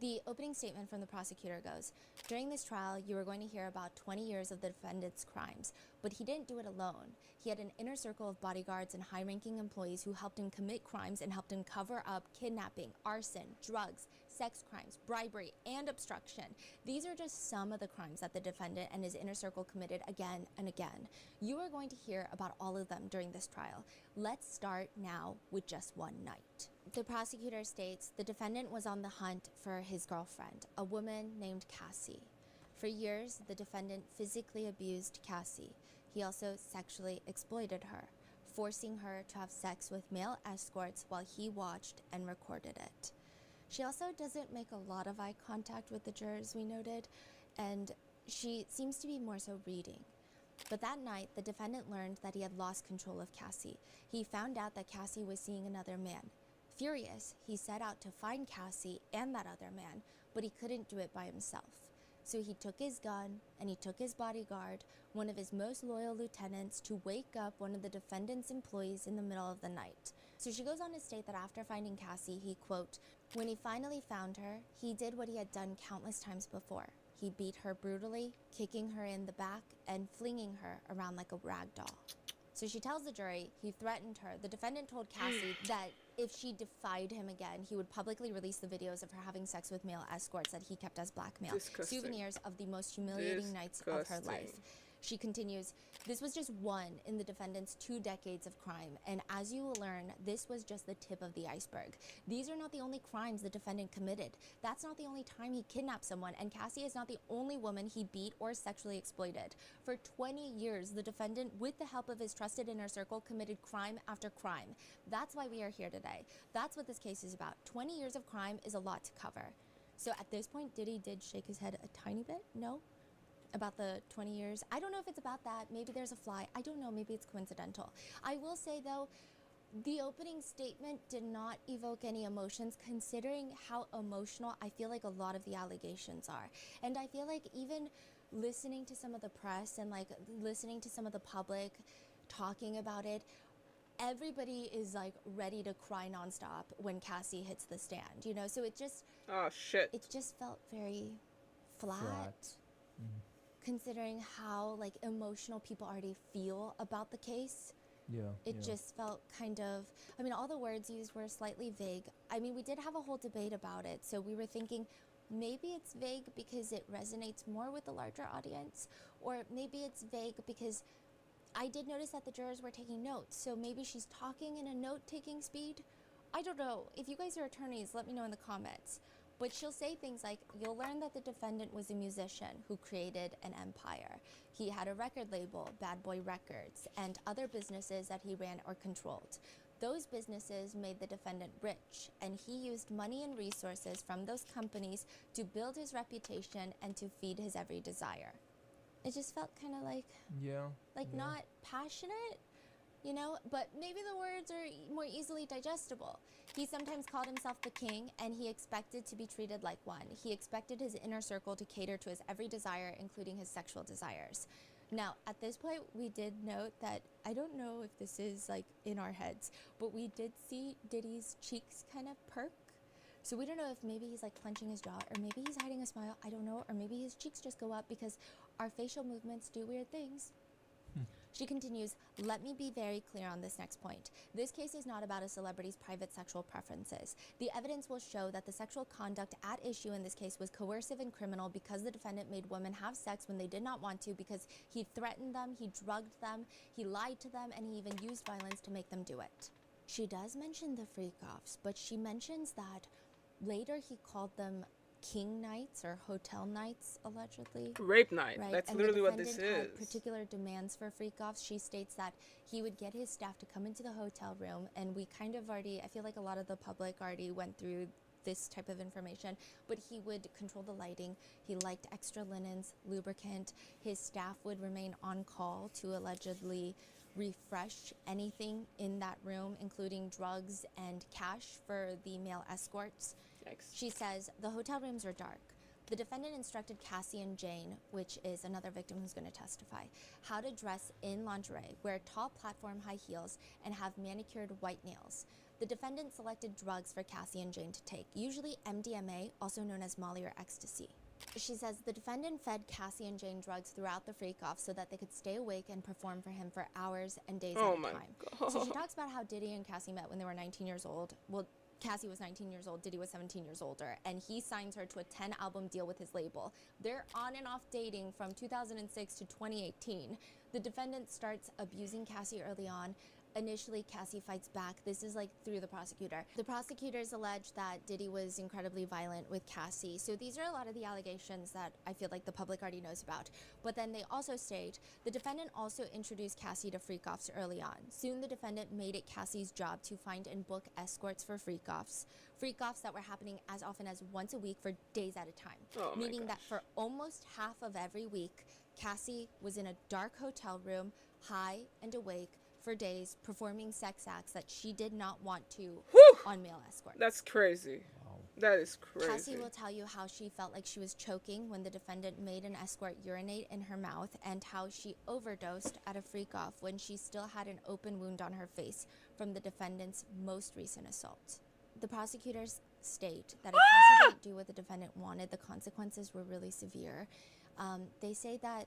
The opening statement from the prosecutor goes, during this trial, you are going to hear about 20 years of the defendant's crimes, but he didn't do it alone. He had an inner circle of bodyguards and high-ranking employees who helped him commit crimes and helped him cover up kidnapping, arson, drugs, sex crimes, bribery, and obstruction. These are just some of the crimes that the defendant and his inner circle committed again and again. You are going to hear about all of them during this trial. Let's start now with just one night. The prosecutor states the defendant was on the hunt for his girlfriend, a woman named Cassie. For years, the defendant physically abused Cassie. He also sexually exploited her, forcing her to have sex with male escorts while he watched and recorded it. She also doesn't make a lot of eye contact with the jurors, we noted, and she seems to be more so reading. But that night, the defendant learned that he had lost control of Cassie. He found out that Cassie was seeing another man. Furious, he set out to find Cassie and that other man, but he couldn't do it by himself. So he took his gun and he took his bodyguard, one of his most loyal lieutenants, to wake up one of the defendant's employees in the middle of the night. So she goes on to state that after finding Cassie, he, quote, when he finally found her, he did what he had done countless times before. He beat her brutally, kicking her in the back and flinging her around like a rag doll. So she tells the jury he threatened her. The defendant told Cassie that if she defied him again, he would publicly release the videos of her having sex with male escorts that he kept as blackmail. Disgusting. Souvenirs of the most humiliating nights of her life. She continues, this was just one in the defendant's 2 decades of crime, and as you will learn, this was just the tip of the iceberg. These are not the only crimes the defendant committed. That's not the only time he kidnapped someone, and Cassie is not the only woman he beat or sexually exploited. For 20 years, the defendant, with the help of his trusted inner circle, committed crime after crime. That's why we are here today. That's what this case is about. 20 years of crime is a lot to cover. So at this point, Diddy did shake his head a tiny bit, no? About the 20 years. I don't know if it's about that. Maybe there's a fly. I don't know. Maybe it's coincidental. I will say, though, the opening statement did not evoke any emotions, considering how emotional I feel like a lot of the allegations are. And I feel like even listening to some of the press and like listening to some of the public talking about it, everybody is like ready to cry nonstop when Cassie hits the stand, you know? So it just, Oh, shit. it just felt very flat. Considering how like emotional people already feel about the case. It just felt kind of, I mean, all the words used were slightly vague. I mean, we did have a whole debate about it, so we were thinking maybe it's vague because it resonates more with the larger audience, or maybe it's vague because I did notice that the jurors were taking notes, so maybe she's talking in a note-taking speed. I don't know. If you guys are attorneys, let me know in the comments. But she'll say things like, you'll learn that the defendant was a musician who created an empire. He had a record label, Bad Boy Records, and other businesses that he ran or controlled. Those businesses made the defendant rich, and he used money and resources from those companies to build his reputation and to feed his every desire. It just felt kind of like, not passionate, you know, but maybe the words are more easily digestible. He sometimes called himself the king, and he expected to be treated like one. He expected his inner circle to cater to his every desire, including his sexual desires. Now, at this point, we did note that, I don't know if this is like in our heads, but we did see Diddy's cheeks kind of perk. So we don't know if maybe he's like clenching his jaw, or maybe he's hiding a smile, I don't know, or maybe his cheeks just go up because our facial movements do weird things. She continues, let me be very clear on this next point. This case is not about a celebrity's private sexual preferences. The evidence will show that the sexual conduct at issue in this case was coercive and criminal because the defendant made women have sex when they did not want to, because he threatened them, he drugged them, he lied to them, and he even used violence to make them do it. She does mention the freak-offs, but she mentions that Later, he called them king nights or hotel nights, allegedly. Rape night. Right, That's and literally the what this defendant is. had particular demands for freak-offs. She states that he would get his staff to come into the hotel room, and we kind of already, I feel like a lot of the public already went through this type of information, but he would control the lighting. He liked extra linens, lubricant. His staff would remain on call to allegedly refresh anything in that room, including drugs and cash for the male escorts. Yikes. She says the hotel rooms are dark. The defendant instructed Cassie and Jane, which is another victim who's going to testify, how to dress in lingerie, wear tall platform high heels, and have manicured white nails. The defendant selected drugs for Cassie and Jane to take, usually MDMA, also known as Molly or ecstasy. She says the defendant fed Cassie and Jane drugs throughout the freak-off so that they could stay awake and perform for him for hours and days at a time. So she talks about how Diddy and Cassie met when they were 19 years old. Well, Cassie was 19 years old, Diddy was 17 years older, and he signs her to a 10-album deal with his label. They're on and off dating from 2006 to 2018. The defendant starts abusing Cassie early on. Initially, Cassie fights back. This is like through the prosecutor. The prosecutors allege that Diddy was incredibly violent with Cassie. So these are a lot of the allegations that I feel like the public already knows about. But then they also state the defendant also introduced Cassie to freak-offs early on. Soon the defendant made it Cassie's job to find and book escorts for freak-offs. Freak-offs that were happening as often as once a week for days at a time. Oh my Meaning that gosh. for almost half of every week, Cassie was in a dark hotel room, high and awake, for days, performing sex acts that she did not want to on male escorts. That's crazy. Wow. That is crazy. Cassie will tell you how she felt like she was choking when the defendant made an escort urinate in her mouth, and how she overdosed at a freak-off when she still had an open wound on her face from the defendant's most recent assault. The prosecutors state that if Cassie didn't do what the defendant wanted, the consequences were really severe. They say that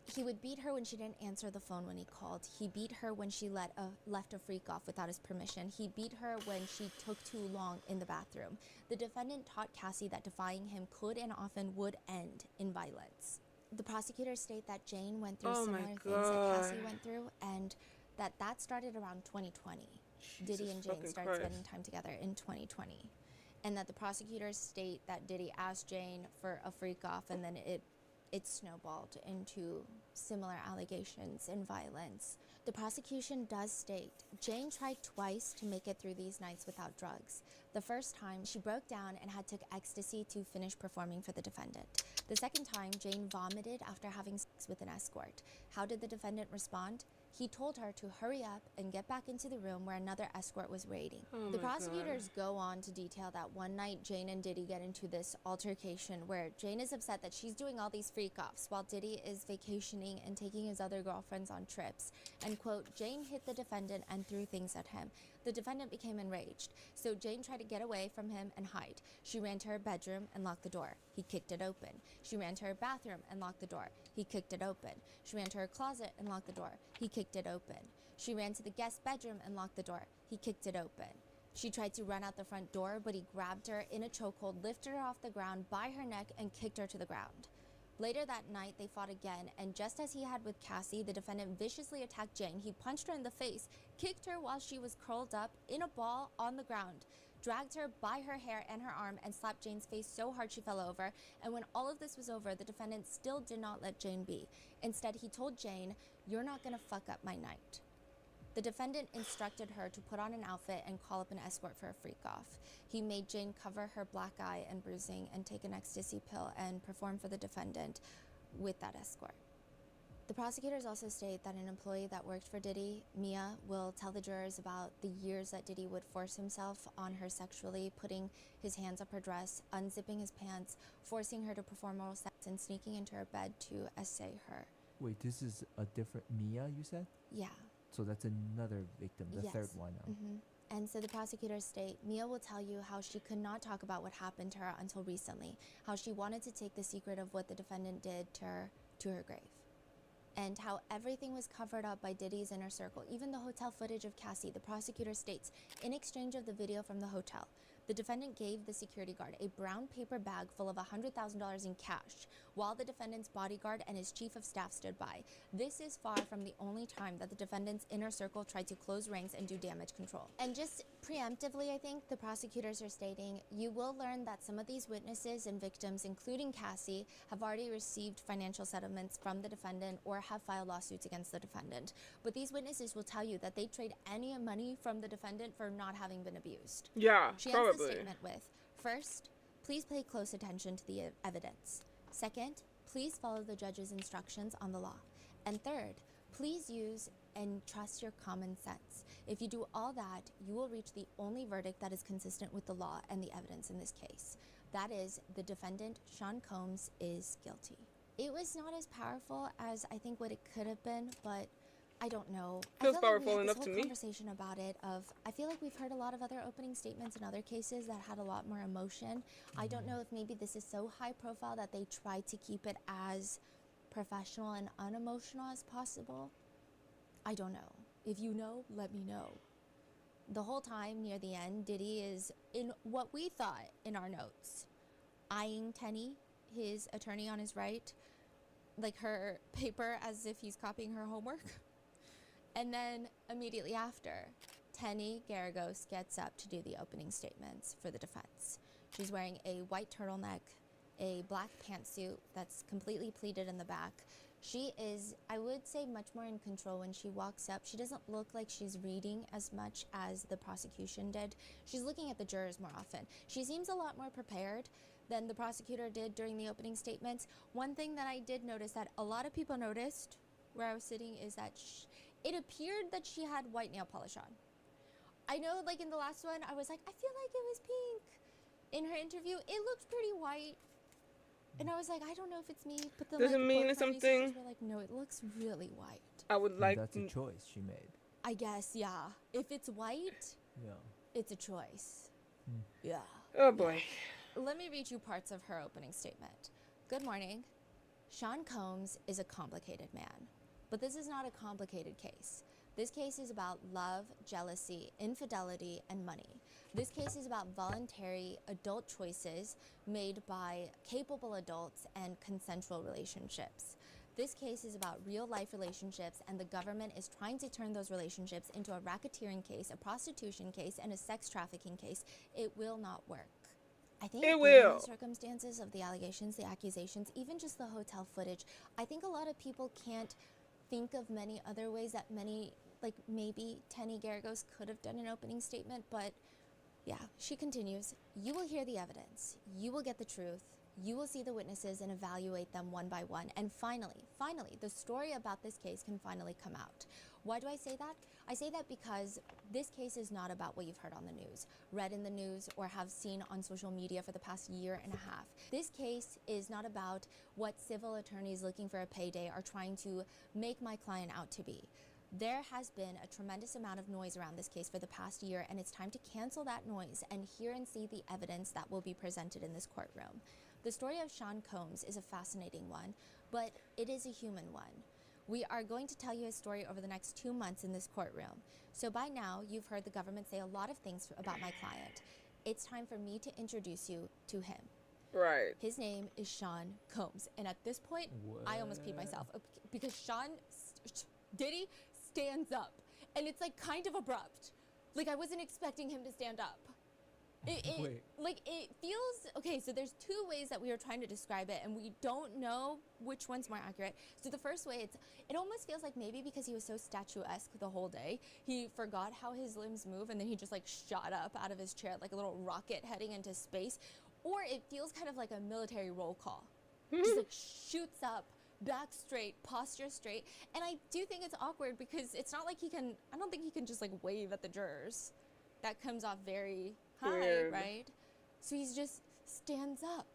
he would beat her when she didn't answer the phone when he called. He beat her when she left a freak-off without his permission. He beat her when she took too long in the bathroom. The defendant taught Cassie that defying him could and often would end in violence. The prosecutors state that Jane went through Oh my similar things that Cassie God. went through, and that started around 2020. Jesus Diddy and Jane fucking started Christ. spending time together in 2020. And that the prosecutors state that Diddy asked Jane for a freak-off, and then it snowballed into similar allegations and violence. The prosecution does state Jane tried twice to make it through these nights without drugs. The first time, she broke down and had took ecstasy to finish performing for the defendant. The second time, Jane vomited after having sex with an escort. How did the defendant respond? He told her to hurry up and get back into the room where another escort was waiting. Oh The my God. prosecutors go on to detail that one night Jane and Diddy get into this altercation where Jane is upset that she's doing all these freak-offs while Diddy is vacationing and taking his other girlfriends on trips. And quote, Jane hit the defendant and threw things at him. The defendant became enraged, so Jane tried to get away from him and hide. She ran to her bedroom and locked the door. He kicked it open. She ran to her bathroom and locked the door. He kicked it open. She ran to her closet and locked the door. He kicked it open. She ran to the guest bedroom and locked the door. He kicked it open. She tried to run out the front door, but he grabbed her in a chokehold, lifted her off the ground by her neck, and kicked her to the ground. Later that night, they fought again, and just as he had with Cassie, the defendant viciously attacked Jane. He punched her in the face, kicked her while she was curled up in a ball on the ground, dragged her by her hair and her arm, and slapped Jane's face so hard she fell over. And when all of this was over, the defendant still did not let Jane be. Instead, he told Jane, "You're not gonna fuck up my night." The defendant instructed her to put on an outfit and call up an escort for a freak-off. He made Jane cover her black eye and bruising and take an ecstasy pill and perform for the defendant with that escort. The prosecutors also state that an employee that worked for Diddy, Mia, will tell the jurors about the years that Diddy would force himself on her sexually, putting his hands up her dress, unzipping his pants, forcing her to perform oral sex, and sneaking into her bed to essay her. Wait, this is a different Mia, you said? Yeah. So that's another victim, the third one now. And so the prosecutors state, Mia will tell you how she could not talk about what happened to her until recently, how she wanted to take the secret of what the defendant did to her grave, and how everything was covered up by Diddy's inner circle, even the hotel footage of Cassie. The prosecutor states, in exchange of the video from the hotel, the defendant gave the security guard a brown paper bag full of $100,000 in cash, while the defendant's bodyguard and his chief of staff stood by. This is far from the only time that the defendant's inner circle tried to close ranks and do damage control. And just Preemptively, I think the prosecutors are stating, you will learn that some of these witnesses and victims, including Cassie, have already received financial settlements from the defendant or have filed lawsuits against the defendant. But these witnesses will tell you that they trade any money from the defendant for not having been abused. Yeah, She ends the probably. statement with, first, please pay close attention to the evidence. Second, please follow the judge's instructions on the law. And third, please use and trust your common sense. If you do all that, you will reach the only verdict that is consistent with the law and the evidence in this case. That is, the defendant, Sean Combs, is guilty. It was not as powerful as I think what it could have been, but I don't know. Feels I feel powerful like we had enough this to whole me. conversation about it I feel like we've heard a lot of other opening statements in other cases that had a lot more emotion. I don't know if maybe this is so high profile that they try to keep it as professional and unemotional as possible. I don't know. If you know, let me know. The whole time near the end, Diddy is, in what we thought in our notes, eyeing Tenny, his attorney on his right, like her paper as if he's copying her homework. And then immediately after, Tenny Garagos gets up to do the opening statements for the defense. She's wearing a white turtleneck, a black pantsuit that's completely pleated in the back. She is, I would say, much more in control when she walks up. She doesn't look like she's reading as much as the prosecution did. She's looking at the jurors more often. She seems a lot more prepared than the prosecutor did during the opening statements. One thing that I did notice that a lot of people noticed where I was sitting is that it appeared that she had white nail polish on. I know, like in the last one, I was like, I feel like it was pink. In her interview, it looked pretty white. And I was like, I don't know if it's me, but then Doesn't like, mean both it's my something. researchers were like, no, it looks really white. I would And like. that's a choice she made. I guess, yeah. If it's white, Yeah. it's a choice. Yeah. Oh boy. Let me read you parts of her opening statement. Good morning. Sean Combs is a complicated man, but this is not a complicated case. This case is about love, jealousy, infidelity, and money. This case is about voluntary adult choices made by capable adults and consensual relationships. This case is about real life relationships, and the government is trying to turn those relationships into a racketeering case, a prostitution case, and a sex trafficking case. It will not work. I think It given will. the circumstances of the allegations, the accusations, even just the hotel footage, I think a lot of people can't think of many other ways that maybe Tenny Garagos could have done an opening statement, but yeah, she continues. You will hear the evidence. You will get the truth. You will see the witnesses and evaluate them one by one. And finally, the story about this case can finally come out. Why do I say that? I say that because this case is not about what you've heard on the news, read in the news, or have seen on social media for the past year and a half. This case is not about what civil attorneys looking for a payday are trying to make my client out to be. There has been a tremendous amount of noise around this case for the past year, and it's time to cancel that noise and hear and see the evidence that will be presented in this courtroom. The story of Sean Combs is a fascinating one, but it is a human one. We are going to tell you his story over the next 2 months in this courtroom. So by now, you've heard the government say a lot of things about my client. It's time for me to introduce you to him. Right. His name is Sean Combs. And at this point, I almost peed myself because Diddy stands up. And it's like kind of abrupt. Like I wasn't expecting him to stand up. Wait. Like it feels, okay, so there's two ways that we are trying to describe it and we don't know which one's more accurate. So the first way, it almost feels like maybe because he was so statuesque the whole day, he forgot how his limbs move and then he just like shot up out of his chair like a little rocket heading into space. Or it feels kind of like a military roll call. Just like shoots up, back straight, posture straight. And I do think it's awkward because it's not like I don't think he can just like wave at the jurors. That comes off very high, Weird. right? So he's just stands up.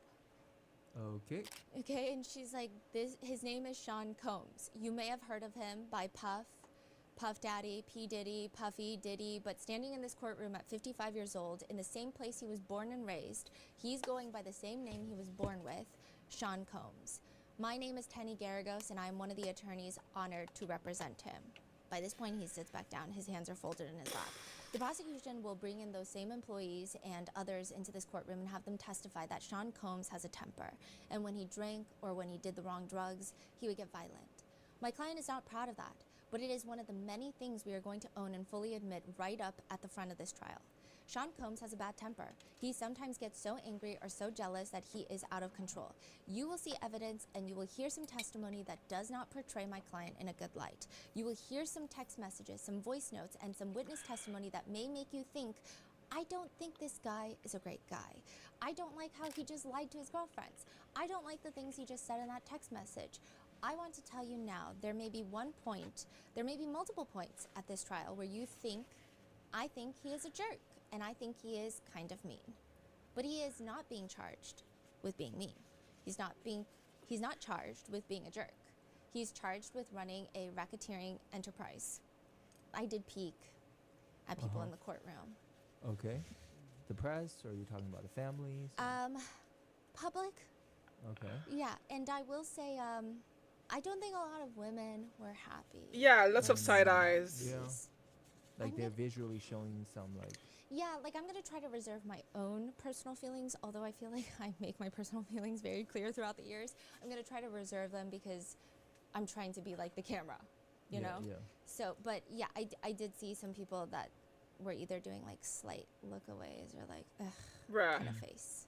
Okay. Okay, and she's like, his name is Sean Combs. You may have heard of him by Puff Daddy, P. Diddy, Puffy, Diddy, but standing in this courtroom at 55 years old, in the same place he was born and raised, he's going by the same name he was born with, Sean Combs. My name is Tenny Garagos, and I'm one of the attorneys honored to represent him. By this point, he sits back down. His hands are folded in his lap. The prosecution will bring in those same employees and others into this courtroom and have them testify that Sean Combs has a temper, and when he drank or when he did the wrong drugs, he would get violent. My client is not proud of that, but it is one of the many things we are going to own and fully admit right up at the front of this trial. Sean Combs has a bad temper. He sometimes gets so angry or so jealous that he is out of control. You will see evidence and you will hear some testimony that does not portray my client in a good light. You will hear some text messages, some voice notes, and some witness testimony that may make you think, I don't think this guy is a great guy. I don't like how he just lied to his girlfriends. I don't like the things he just said in that text message. I want to tell you now, there may be one point, there may be multiple points at this trial where you think, I think he is a jerk, and I think he is kind of mean. But he is not being charged with being mean. He's not charged with being a jerk. He's charged with running a racketeering enterprise. I did peek at people in the courtroom. Okay. The press, or are you talking about the families? Public. Okay. Yeah, and I will say, I don't think a lot of women were happy. Yeah, lots of side eyes. Yeah. Like I'm they're gonna- visually showing some like. Yeah, like I'm gonna try to reserve my own personal feelings, although I feel like I make my personal feelings very clear throughout the years. I'm gonna try to reserve them because I'm trying to be like the camera, you know? Yeah. So, but yeah, I did see some people that were either doing like slight lookaways or like, ugh, Bruh. kind of face.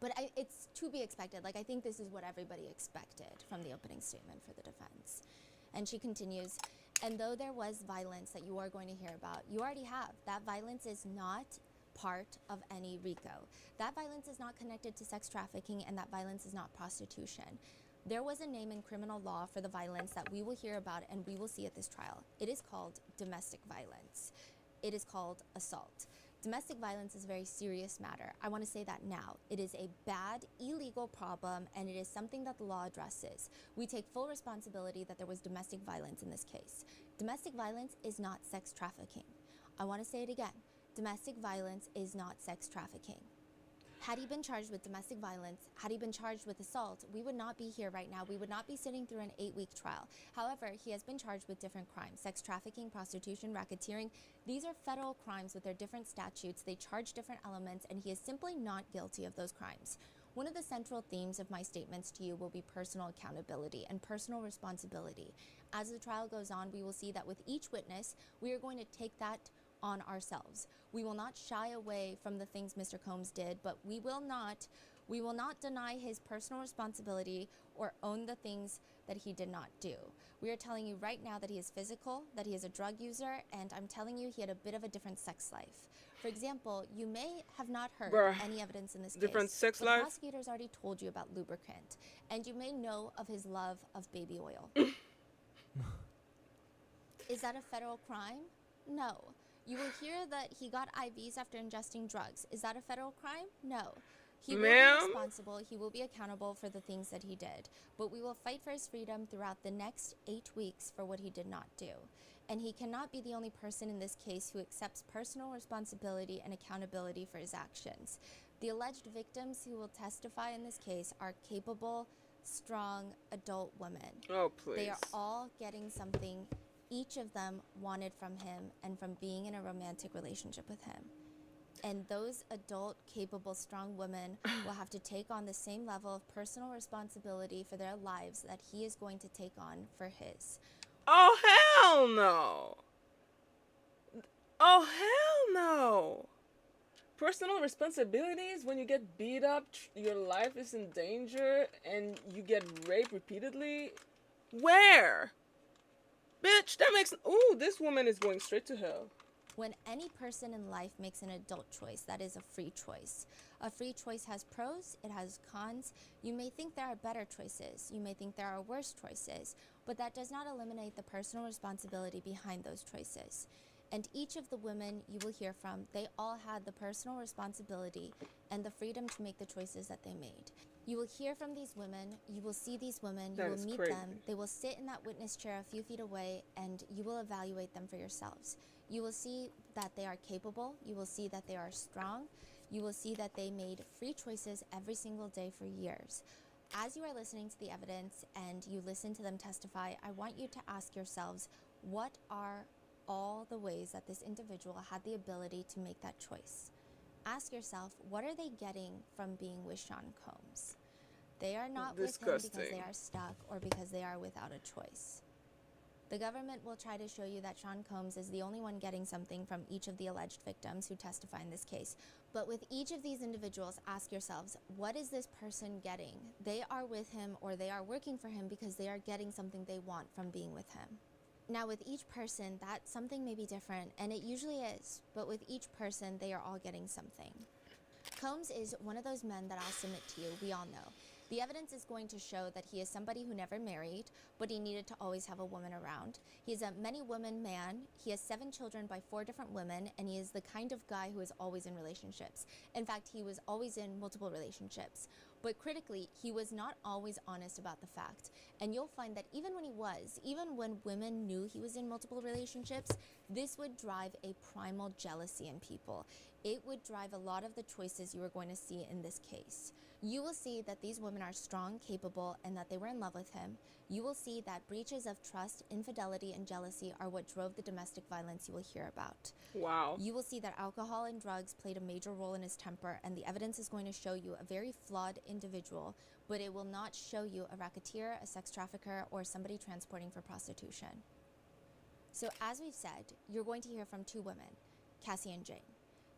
But it's to be expected. Like, I think this is what everybody expected from the opening statement for the defense. And she continues, and though there was violence that you are going to hear about, you already have. That violence is not part of any RICO. That violence is not connected to sex trafficking, and that violence is not prostitution. There was a name in criminal law for the violence that we will hear about and we will see at this trial. It is called domestic violence. It is called assault. Domestic violence is a very serious matter. I want to say that now. It is a bad, illegal problem, and it is something that the law addresses. We take full responsibility that there was domestic violence in this case. Domestic violence is not sex trafficking. I want to say it again. Domestic violence is not sex trafficking. Had he been charged with domestic violence, had he been charged with assault, we would not be here right now. We would not be sitting through an 8-week trial. However, he has been charged with different crimes: sex trafficking, prostitution, racketeering. These are federal crimes with their different statutes. They charge different elements, and he is simply not guilty of those crimes. One of the central themes of my statements to you will be personal accountability and personal responsibility. As the trial goes on, we will see that with each witness, we are going to take that on ourselves. We will not shy away from the things Mr. Combs did, but we will not deny his personal responsibility or own the things that he did not do. We are telling you right now that he is physical, that he is a drug user, and I'm telling you he had a bit of a different sex life. For example, you may have not heard Bruh. any evidence in this Different case. sex but life? The prosecutor's already told you about lubricant, and you may know of his love of baby oil. Is that a federal crime? No. You will hear that he got IVs after ingesting drugs. Is that a federal crime? No. He will be Ma'am? responsible. He will be accountable for the things that he did. But we will fight for his freedom throughout the next 8 weeks for what he did not do. And he cannot be the only person in this case who accepts personal responsibility and accountability for his actions. The alleged victims who will testify in this case are capable, strong, adult women. Oh, please. They are all getting something each of them wanted from him and from being in a romantic relationship with him. And those adult, capable, strong women will have to take on the same level of personal responsibility for their lives that he is going to take on for his. Oh, hell no. Oh, hell no. Personal responsibilities when you get beat up, your life is in danger, and you get raped repeatedly? Where? Bitch, that makes... Ooh, this woman is going straight to hell. When any person in life makes an adult choice, that is a free choice. A free choice has pros, it has cons. You may think there are better choices. You may think there are worse choices. But that does not eliminate the personal responsibility behind those choices. And each of the women you will hear from, they all had the personal responsibility and the freedom to make the choices that they made. You will hear from these women, you will see these women, you That will is meet crazy. them, they will sit in that witness chair a few feet away, and you will evaluate them for yourselves. You will see that they are capable, you will see that they are strong, you will see that they made free choices every single day for years. As you are listening to the evidence and you listen to them testify, I want you to ask yourselves, what are all the ways that this individual had the ability to make that choice? Ask yourself, what are they getting from being with Sean Combs? They are not with him because Disgusting. they are stuck or because they are without a choice. The government will try to show you that Sean Combs is the only one getting something from each of the alleged victims who testify in this case. But with each of these individuals, ask yourselves, what is this person getting? They are with him or they are working for him because they are getting something they want from being with him. Now with each person, that something may be different, and it usually is, but with each person, they are all getting something. Combs is one of those men that I'll submit to you, we all know. The evidence is going to show that he is somebody who never married, but he needed to always have a woman around. He is a many woman man. He has 7 children by 4 different women, and he is the kind of guy who is always in relationships. In fact, he was always in multiple relationships. But critically, he was not always honest about the fact. And you'll find that even when women knew he was in multiple relationships, this would drive a primal jealousy in people. It would drive a lot of the choices you are going to see in this case. You will see that these women are strong, capable, and that they were in love with him. You will see that breaches of trust, infidelity, and jealousy are what drove the domestic violence you will hear about. Wow. You will see that alcohol and drugs played a major role in his temper, and the evidence is going to show you a very flawed individual, but it will not show you a racketeer, a sex trafficker, or somebody transporting for prostitution. So as we've said, you're going to hear from 2 women, Cassie and Jane.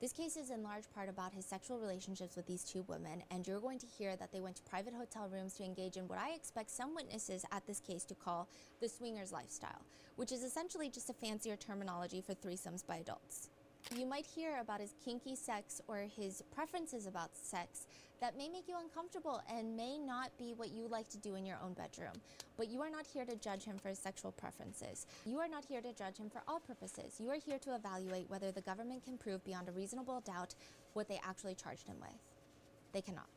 This case is in large part about his sexual relationships with these 2 women, and you're going to hear that they went to private hotel rooms to engage in what I expect some witnesses at this case to call the swingers lifestyle, which is essentially just a fancier terminology for threesomes by adults. You might hear about his kinky sex or his preferences about sex that may make you uncomfortable and may not be what you like to do in your own bedroom. But you are not here to judge him for his sexual preferences. You are not here to judge him for all purposes. You are here to evaluate whether the government can prove beyond a reasonable doubt what they actually charged him with. They cannot.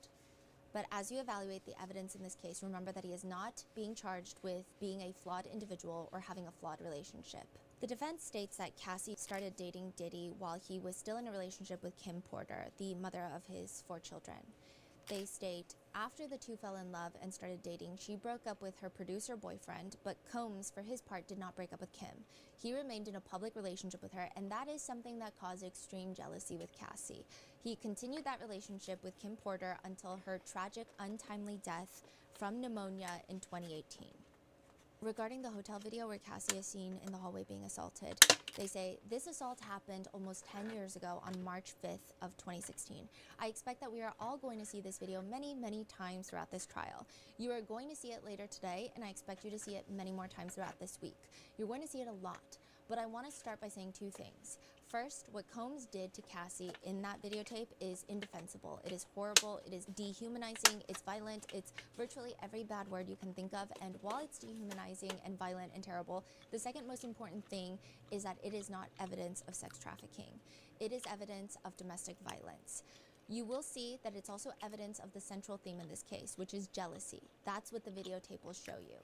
But as you evaluate the evidence in this case, remember that he is not being charged with being a flawed individual or having a flawed relationship. The defense states that Cassie started dating Diddy while he was still in a relationship with Kim Porter, the mother of his 4 children. They state, after the 2 fell in love and started dating, she broke up with her producer boyfriend, but Combs, for his part, did not break up with Kim. He remained in a public relationship with her, and that is something that caused extreme jealousy with Cassie. He continued that relationship with Kim Porter until her tragic, untimely death from pneumonia in 2018. Regarding the hotel video where Cassie is seen in the hallway being assaulted, they say, this assault happened almost 10 years ago on March 5th of 2016. I expect that we are all going to see this video many, many times throughout this trial. You are going to see it later today, and I expect you to see it many more times throughout this week. You're going to see it a lot, but I want to start by saying 2 things. First, what Combs did to Cassie in that videotape is indefensible. It is horrible, it is dehumanizing, it's violent, it's virtually every bad word you can think of, and while it's dehumanizing and violent and terrible, the second most important thing is that it is not evidence of sex trafficking. It is evidence of domestic violence. You will see that it's also evidence of the central theme in this case, which is jealousy. That's what the videotape will show you.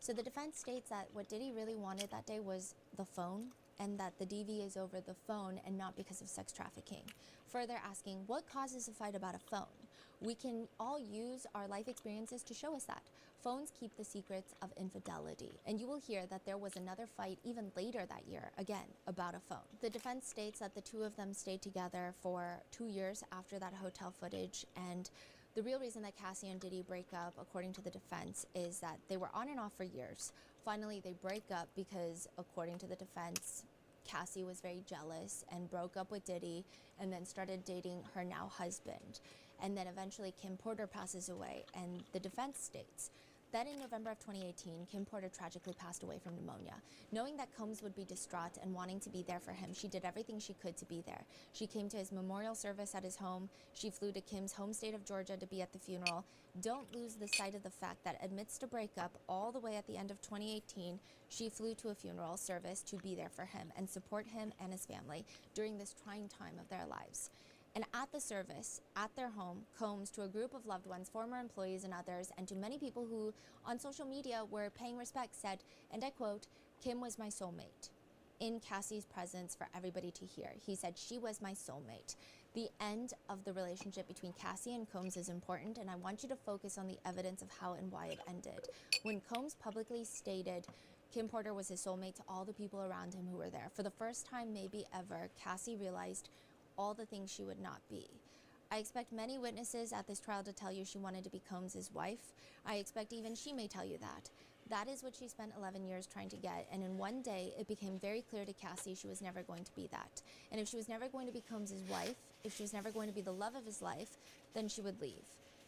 So the defense states that what Diddy really wanted that day was the phone, and that the DV is over the phone and not because of sex trafficking. Further asking, what causes a fight about a phone? We can all use our life experiences to show us that. Phones keep the secrets of infidelity, and you will hear that there was another fight even later that year, again, about a phone. The defense states that the 2 of them stayed together for 2 years after that hotel footage, and the real reason that Cassie and Diddy break up, according to the defense, is that they were on and off for years. Finally, they break up because, according to the defense, Cassie was very jealous and broke up with Diddy and then started dating her now husband. And then eventually Kim Porter passes away, and the defense states that in November of 2018, Kim Porter tragically passed away from pneumonia. Knowing that Combs would be distraught and wanting to be there for him, she did everything she could to be there. She came to his memorial service at his home. She flew to Kim's home state of Georgia to be at the funeral. Don't lose the sight of the fact that amidst a breakup, all the way at the end of 2018, she flew to a funeral service to be there for him and support him and his family during this trying time of their lives. And at the service, at their home, Combs, to a group of loved ones, former employees and others, and to many people who on social media were paying respect, said, and I quote, "Kim was my soulmate." In Cassie's presence for everybody to hear. He said, "She was my soulmate." The end of the relationship between Cassie and Combs is important, and I want you to focus on the evidence of how and why it ended. When Combs publicly stated Kim Porter was his soulmate to all the people around him who were there, for the first time maybe ever, Cassie realized all the things she would not be. I expect many witnesses at this trial to tell you she wanted to be Combs' wife. I expect even she may tell you that. That is what she spent 11 years trying to get, and in one day, it became very clear to Cassie she was never going to be that. And if she was never going to be Combs' wife, if she was never going to be the love of his life, then she would leave.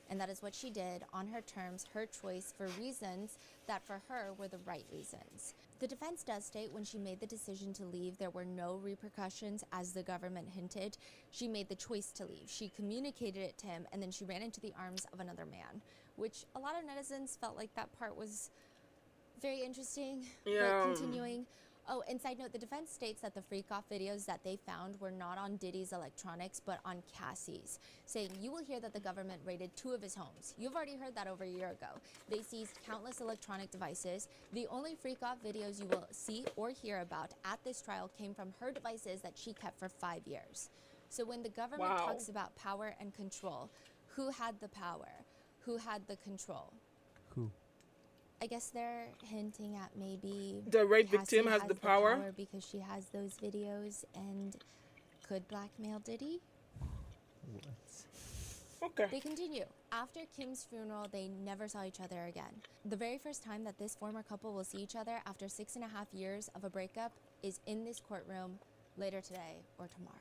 And that is what she did on her terms, her choice, for reasons that for her were the right reasons. The defense does state when she made the decision to leave, there were no repercussions, as the government hinted. She made the choice to leave. She communicated it to him, and then she ran into the arms of another man, which a lot of netizens felt like that part was very interesting. Yeah. But continuing. Oh, and side note, the defense states that the freak-off videos that they found were not on Diddy's electronics, but on Cassie's, saying, you will hear that the government raided 2 of his homes. You've already heard that over a year ago. They seized countless electronic devices. The only freak-off videos you will see or hear about at this trial came from her devices that she kept for 5 years. So when the government Wow. talks about power and control, who had the power? Who had the control? Who? I guess they're hinting at maybe The rape Cassie victim has the power. because she has those videos and could blackmail Diddy. What? Okay. They continue. After Kim's funeral, they never saw each other again. The very first time that this former couple will see each other after 6.5 years of a breakup is in this courtroom later today or tomorrow.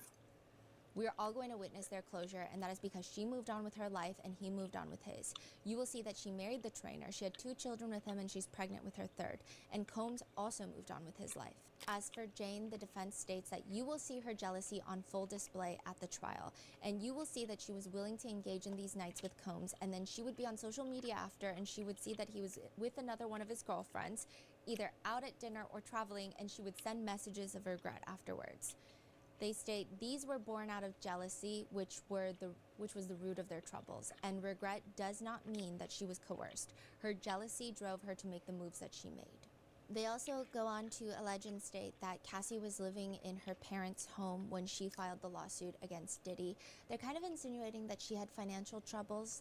We are all going to witness their closure, and that is because she moved on with her life and he moved on with his. You will see that she married the trainer. She had 2 children with him, and she's pregnant with her 3rd. And Combs also moved on with his life. As for Jane, the defense states that you will see her jealousy on full display at the trial, and you will see that she was willing to engage in these nights with Combs, and then she would be on social media after, and she would see that he was with another one of his girlfriends, either out at dinner or traveling, and she would send messages of regret afterwards. They state these were born out of jealousy, which was the root of their troubles, and regret does not mean that she was coerced. Her jealousy drove her to make the moves that she made. They also go on to allege and state that Cassie was living in her parents' home when she filed the lawsuit against Diddy. They're kind of insinuating that she had financial troubles,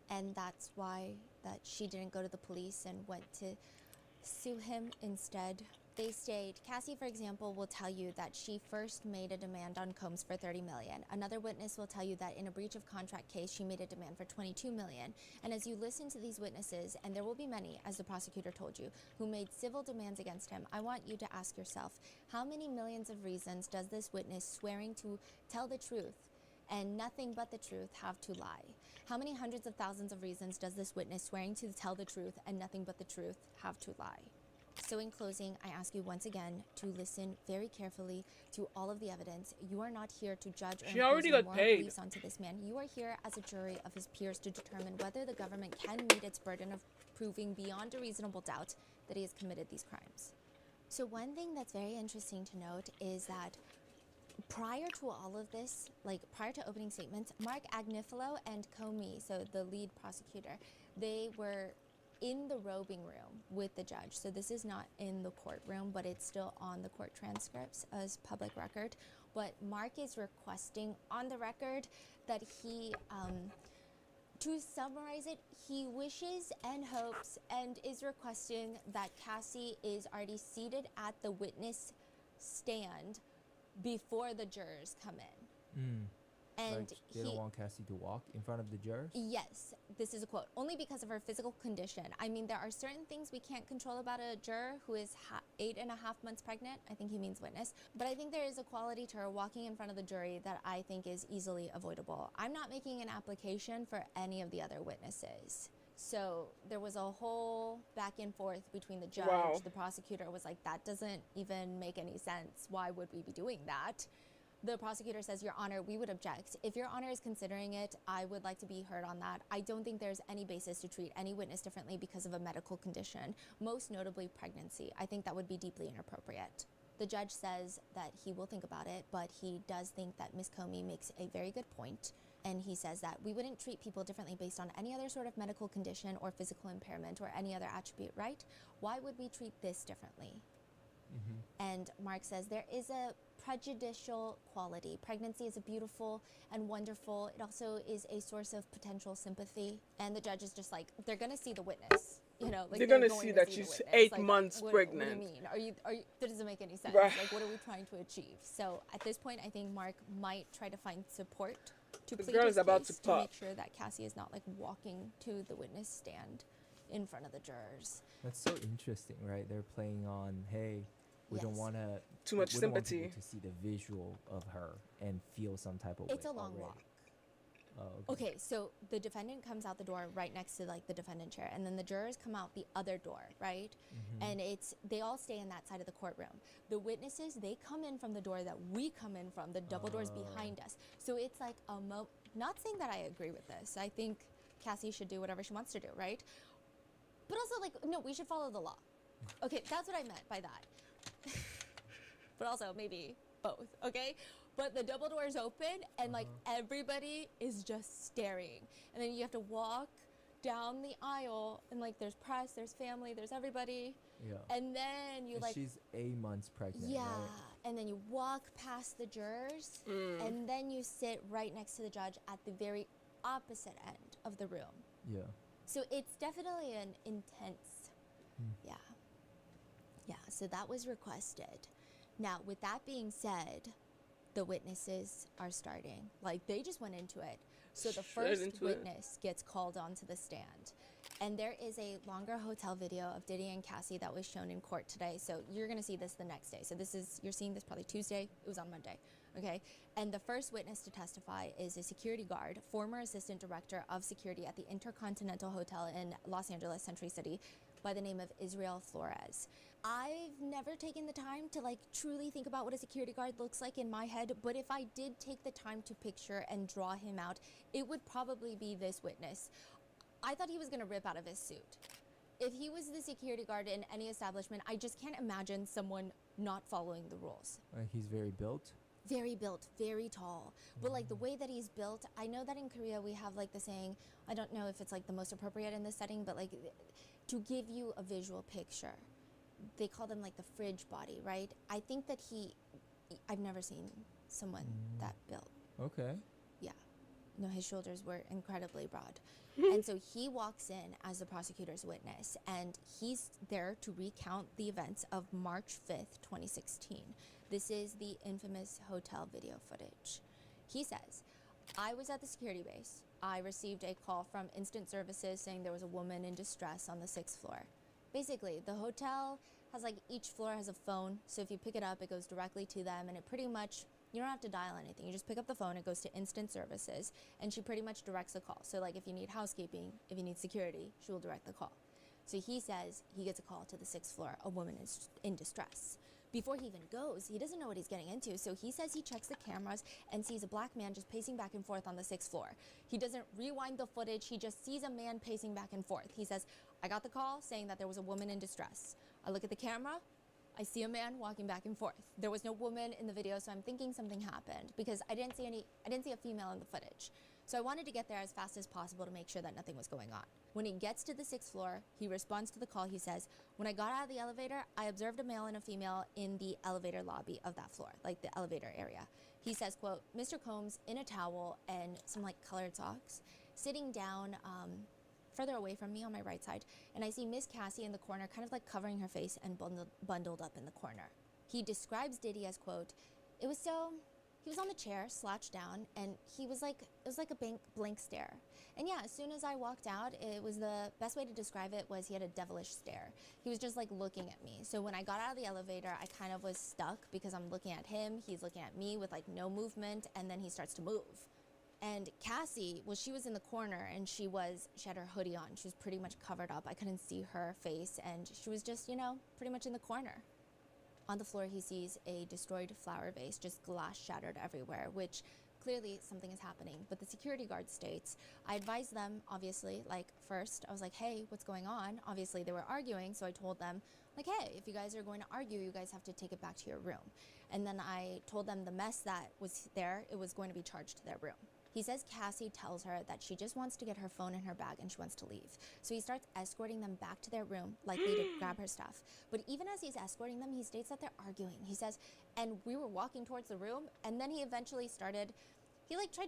and that's why that she didn't go to the police and went to sue him instead. They state, Cassie, for example, will tell you that she first made a demand on Combs for $30 million. Another witness will tell you that in a breach of contract case, she made a demand for $22 million. And as you listen to these witnesses, and there will be many, as the prosecutor told you, who made civil demands against him, I want you to ask yourself, how many millions of reasons does this witness swearing to tell the truth and nothing but the truth have to lie? How many hundreds of thousands of reasons does this witness swearing to tell the truth and nothing but the truth have to lie? So in closing, I ask you once again to listen very carefully to all of the evidence. You are not here to judge or She already got moral paid. beliefs onto this man. You are here as a jury of his peers to determine whether the government can meet its burden of proving beyond a reasonable doubt that he has committed these crimes. So one thing that's very interesting to note is that prior to all of this, like prior to opening statements, Mark Agnifilo and Comey, so the lead prosecutor, they were in the robing room with the judge. So this is not in the courtroom, but it's still on the court transcripts as public record. But Mark is requesting on the record that he, to summarize it, he wishes and hopes and is requesting that Cassie is already seated at the witness stand before the jurors come in. And Like they don't want Cassie to walk in front of the jurors? Yes, this is a quote, only because of her physical condition. I mean, there are certain things we can't control about a juror who is 8.5 months pregnant. I think he means witness. But I think there is a quality to her walking in front of the jury that I think is easily avoidable. I'm not making an application for any of the other witnesses. So there was a whole back and forth between the judge. Wow. The prosecutor was like, that doesn't even make any sense. Why would we be doing that? The prosecutor says, Your Honor, we would object. If Your Honor is considering it, I would like to be heard on that. I don't think there's any basis to treat any witness differently because of a medical condition, most notably pregnancy. I think that would be deeply inappropriate. The judge says that he will think about it, but he does think that Ms. Comey makes a very good point. And he says that we wouldn't treat people differently based on any other sort of medical condition or physical impairment or any other attribute, right? Why would we treat this differently? And Mark says there is a prejudicial quality. Pregnancy is a beautiful and wonderful. It also is a source of potential sympathy. And the judge is just like, they're going to see the witness. You know, like They're gonna going see to that the she's witness. 8 Like, months what pregnant. do you mean? Are you, that doesn't make any sense. Right. Like, what are we trying to achieve? So at this point, I think Mark might try to find support to This plead girl his is about case to to pop. make sure that Cassie is not like walking to the witness stand in front of the jurors. That's so interesting, right? They're playing on, hey, we don't Yes. want to Too much we don't want people sympathy. to see the visual of her and feel some type of It's way a long already. walk. Oh, Okay, so the defendant comes out the door right next to like the defendant chair, and then the jurors come out the other door, right? And they all stay in that side of the courtroom. The witnesses, they come in from the door that we come in from, the double doors behind us. So it's like not saying that I agree with this. I think Cassie should do whatever she wants to do, right? But also like, no, we should follow the law. Okay, that's what I meant by that. But also maybe both, okay? But the double doors open and like everybody is just staring. And then you have to walk down the aisle and like there's press, there's family, there's everybody. Yeah. And then you And like, she's 8 months pregnant, yeah. right? And then you walk past the jurors and then you sit right next to the judge at the very opposite end of the room. Yeah. So it's definitely an intense, yeah. Yeah, so that was requested. Now, with that being said, the witnesses are starting. Like, they just went into it. So the Straight first into it. witness gets called onto the stand. And there is a longer hotel video of Diddy and Cassie that was shown in court today. So you're going to see this the next day. So you're seeing this probably Tuesday. It was on Monday. Okay. And the first witness to testify is a security guard, former assistant director of security at the Intercontinental Hotel in Los Angeles, Century City, by the name of Israel Flores. I've never taken the time to like truly think about what a security guard looks like in my head, but if I did take the time to picture and draw him out, it would probably be this witness. I thought he was gonna rip out of his suit. If he was the security guard in any establishment, I just can't imagine someone not following the rules. He's very built. Very built, very tall. But like the way that he's built, I know that in Korea we have like the saying, I don't know if it's like the most appropriate in this setting, but like to give you a visual picture, they call them like the fridge body, right? I think that I've never seen someone that built. Okay. Yeah. No, his shoulders were incredibly broad. And so he walks in as the prosecutor's witness, and he's there to recount the events of March 5th, 2016. This is the infamous hotel video footage. He says, I was at the security base. I received a call from instant services saying there was a woman in distress on the 6th floor. Basically, the hotel has like each floor has a phone. So if you pick it up, it goes directly to them, and it pretty much, you don't have to dial anything. You just pick up the phone, it goes to instant services, and she pretty much directs the call. So like if you need housekeeping, if you need security, she will direct the call. So he says he gets a call to the 6th floor, a woman is in distress. Before he even goes, he doesn't know what he's getting into. So he says he checks the cameras and sees a black man just pacing back and forth on the 6th floor. He doesn't rewind the footage. He just sees a man pacing back and forth. He says, I got the call saying that there was a woman in distress. I look at the camera. I see a man walking back and forth. There was no woman in the video, so I'm thinking something happened because I didn't see a female in the footage. So I wanted to get there as fast as possible to make sure that nothing was going on. When he gets to the 6th floor, he responds to the call. He says, when I got out of the elevator, I observed a male and a female in the elevator lobby of that floor, like the elevator area. He says, quote, Mr. Combs in a towel and some like colored socks, sitting down further away from me on my right side, and I see Miss Cassie in the corner, kind of like covering her face and bundled up in the corner. He describes Diddy as, quote, he was on the chair, slouched down, and it was like a blank stare. And yeah, as soon as I walked out, it was the best way to describe it was he had a devilish stare. He was just like looking at me. So when I got out of the elevator, I kind of was stuck because I'm looking at him, he's looking at me with like no movement, and then he starts to move. And Cassie, well, she was in the corner and she had her hoodie on. She was pretty much covered up. I couldn't see her face, and she was just, pretty much in the corner. On the floor, he sees a destroyed flower vase, just glass shattered everywhere, which clearly something is happening. But the security guard states, I advised them, obviously, like first, I was like, hey, what's going on? Obviously, they were arguing, so I told them, like, hey, if you guys are going to argue, you guys have to take it back to your room. And then I told them the mess that was there, it was going to be charged to their room. He says Cassie tells her that she just wants to get her phone in her bag and she wants to leave. So he starts escorting them back to their room, likely to grab her stuff. But even as he's escorting them, he states that they're arguing. He says, and we were walking towards the room, and then he eventually tried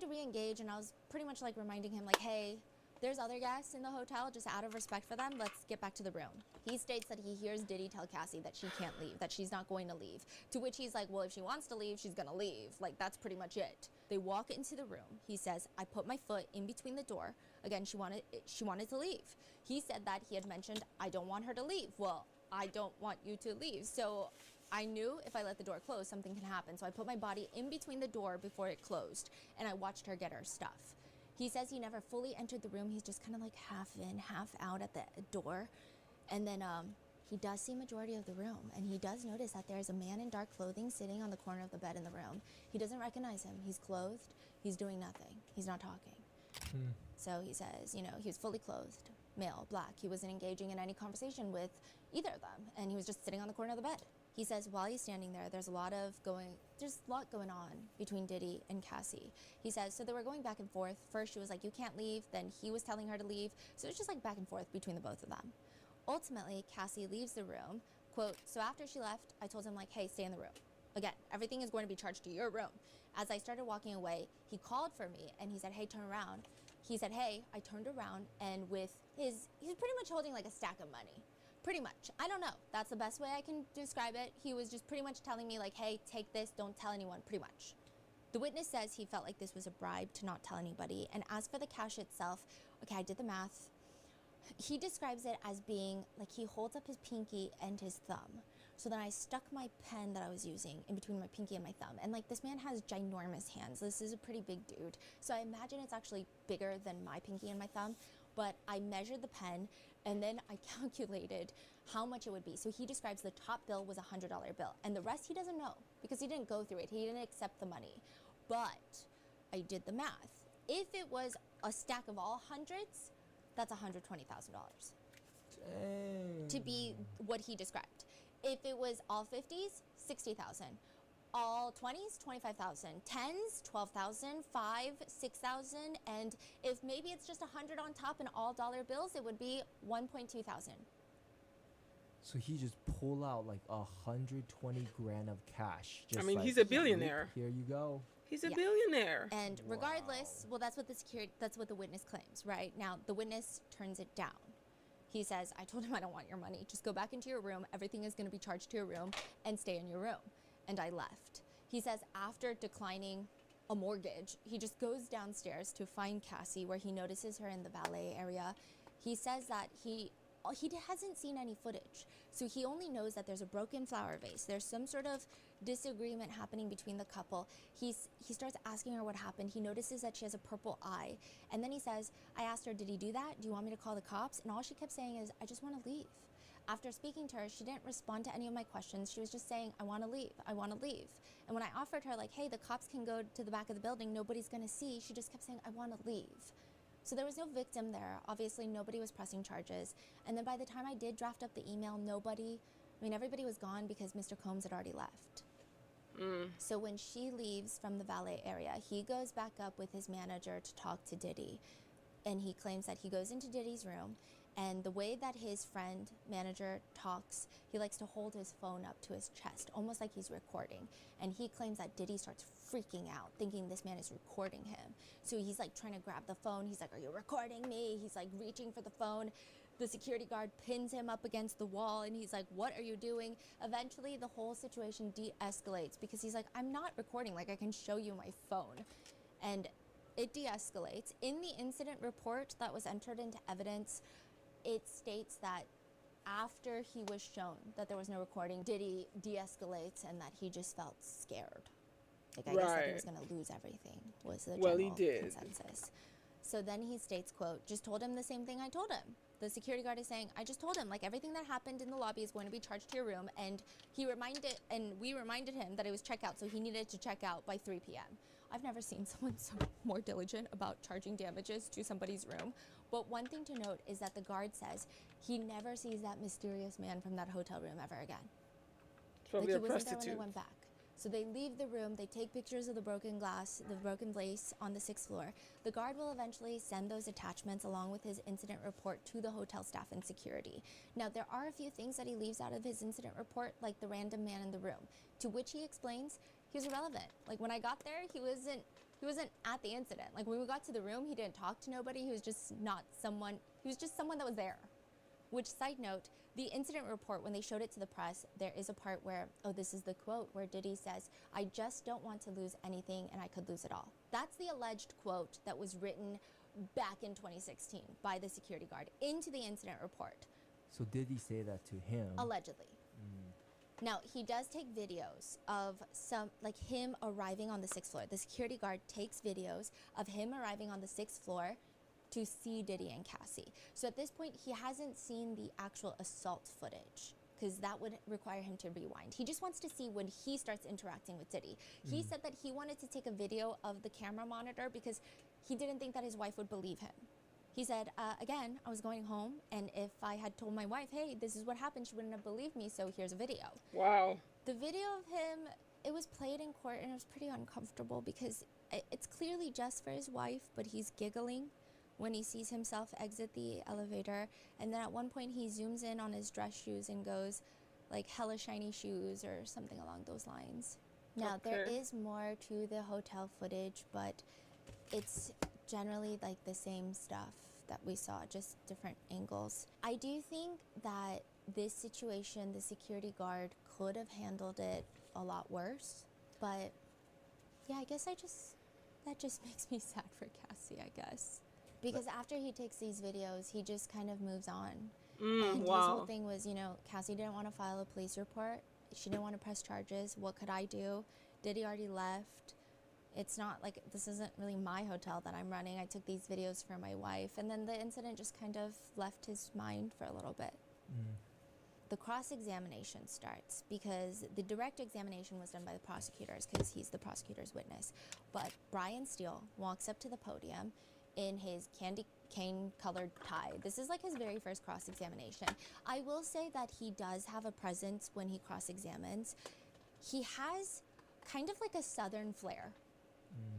to re-engage, and I was pretty much like reminding him like, hey, There's other guests in the hotel, just out of respect for them, let's get back to the room. He states that he hears Diddy tell Cassie that she can't leave, that she's not going to leave. To which he's like, well, if she wants to leave, she's gonna leave. Like, that's pretty much it. They walk into the room. He says, I put my foot in between the door. Again, she wanted to leave. He said that he had mentioned, I don't want her to leave. Well, I don't want you to leave. So I knew if I let the door close, something can happen. So I put my body in between the door before it closed, and I watched her get her stuff. He says he never fully entered the room. He's just kind of like half in, half out at the door. And then he does see majority of the room, and he does notice that there's a man in dark clothing sitting on the corner of the bed in the room. He doesn't recognize him. He's clothed. He's doing nothing. He's not talking. So he says, you know, he was fully clothed, male, black. He wasn't engaging in any conversation with either of them, and he was just sitting on the corner of the bed. He says while he's standing there, there's a lot going on between Diddy and Cassie. He says, so they were going back and forth. First she was like, you can't leave. Then he was telling her to leave. So it was just like back and forth between the both of them. Ultimately, Cassie leaves the room. Quote, so after she left, I told him like, hey, stay in the room. Again, everything is going to be charged to your room. As I started walking away, he called for me and he said, hey, turn around. He said, hey, I turned around, and with he's pretty much holding like a stack of money. Pretty much. I don't know. That's the best way I can describe it. He was just pretty much telling me like, hey, take this, don't tell anyone, pretty much. The witness says he felt like this was a bribe to not tell anybody. And as for the cash itself, okay, I did the math. He describes it as being like he holds up his pinky and his thumb. So then I stuck my pen that I was using in between my pinky and my thumb. And like, this man has ginormous hands. This is a pretty big dude. So I imagine it's actually bigger than my pinky and my thumb. But I measured the pen, and then I calculated how much it would be. So he describes the top bill was a $100 bill, and the rest he doesn't know because he didn't go through it. He didn't accept the money. But I did the math. If it was a stack of all hundreds, that's $120,000 to be what he described. If it was all 50s, 60,000. All 20s, 25,000, 10s, 12,000, 5, 6,000, and if maybe it's just 100 on top in all dollar bills, it would be 1.2 thousand. So he just pulled out like 120 grand of cash. I Just mean, like, he's a billionaire. Here you go. He's a Yeah. billionaire. And regardless, well, that's what the witness claims, right? Now, the witness turns it down. He says, I told him I don't want your money. Just go back into your room. Everything is going to be charged to your room, and stay in your room. And I left. He says after declining a mortgage, he just goes downstairs to find Cassie, where he notices her in the valet area. He says that he hasn't seen any footage. So he only knows that there's a broken flower vase. There's some sort of disagreement happening between the couple. He starts asking her what happened. He notices that she has a purple eye. And then he says, I asked her, did he do that? Do you want me to call the cops? And all she kept saying is, I just want to leave. After speaking to her, she didn't respond to any of my questions. She was just saying, I want to leave. I want to leave. And when I offered her like, hey, the cops can go to the back of the building. Nobody's going to see. She just kept saying, I want to leave. So there was no victim there. Obviously, nobody was pressing charges. And then by the time I did draft up the email, everybody was gone because Mr. Combs had already left. So when she leaves from the valet area, he goes back up with his manager to talk to Diddy. And he claims that he goes into Diddy's room, and the way that his friend manager talks, he likes to hold his phone up to his chest, almost like he's recording. And he claims that Diddy starts freaking out, thinking this man is recording him. So he's like trying to grab the phone. He's like, are you recording me? He's like reaching for the phone. The security guard pins him up against the wall, and he's like, what are you doing? Eventually, the whole situation de-escalates because he's like, I'm not recording. Like, I can show you my phone. And it de-escalates. In the incident report that was entered into evidence, it states that after he was shown that there was no recording, Diddy de-escalates and that he just felt scared. Like, I guess that he was going to lose everything was the general consensus. So then he states, quote, just told him the same thing I told him. The security guard is saying, I just told him, like, everything that happened in the lobby is going to be charged to your room. And we reminded him that it was checkout, so he needed to check out by 3 p.m. I've never seen someone so more diligent about charging damages to somebody's room. But one thing to note is that the guard says he never sees that mysterious man from that hotel room ever again. Probably like, he a wasn't there prostitute. when they went back. So they leave the room, they take pictures of the broken glass, the broken vase on the 6th floor. The guard will eventually send those attachments along with his incident report to the hotel staff and security. Now, there are a few things that he leaves out of his incident report, like the random man in the room, to which he explains he was irrelevant. Like, when I got there, he He wasn't at the incident. Like when we got to the room, he didn't talk to nobody. He was just someone that was there. Which, side note, the incident report, when they showed it to the press, there is a part where, oh, this is the quote where Diddy says, "I just don't want to lose anything and I could lose it all." That's the alleged quote that was written back in 2016 by the security guard into the incident report. So did he say that to him? Allegedly. Now, he does take videos of him arriving on the 6th floor. The security guard takes videos of him arriving on the 6th floor to see Diddy and Cassie. So at this point, he hasn't seen the actual assault footage because that would require him to rewind. He just wants to see when he starts interacting with Diddy. He said that he wanted to take a video of the camera monitor because he didn't think that his wife would believe him. He said, again, I was going home, and if I had told my wife, hey, this is what happened, she wouldn't have believed me, so here's a video. Wow. The video of him, it was played in court, and it was pretty uncomfortable because it's clearly just for his wife, but he's giggling when he sees himself exit the elevator. And then at one point, he zooms in on his dress shoes and goes, like, hella shiny shoes or something along those lines. Now, there Okay. is more to the hotel footage, but it's generally like the same stuff that we saw, just different angles. I do think that this situation, the security guard could have handled it a lot worse, but yeah, I guess that just makes me sad for Cassie, I guess. Because after he takes these videos, he just kind of moves on. And his whole Wow. thing was, Cassie didn't want to file a police report. She didn't want to press charges. What could I do? Diddy already left. It's not like, this isn't really my hotel that I'm running. I took these videos for my wife. And then the incident just kind of left his mind for a little bit. The cross-examination starts because the direct examination was done by the prosecutors because he's the prosecutor's witness. But Brian Steele walks up to the podium in his candy cane-colored tie. This is like his very first cross-examination. I will say that he does have a presence when he cross-examines. He has kind of like a Southern flair.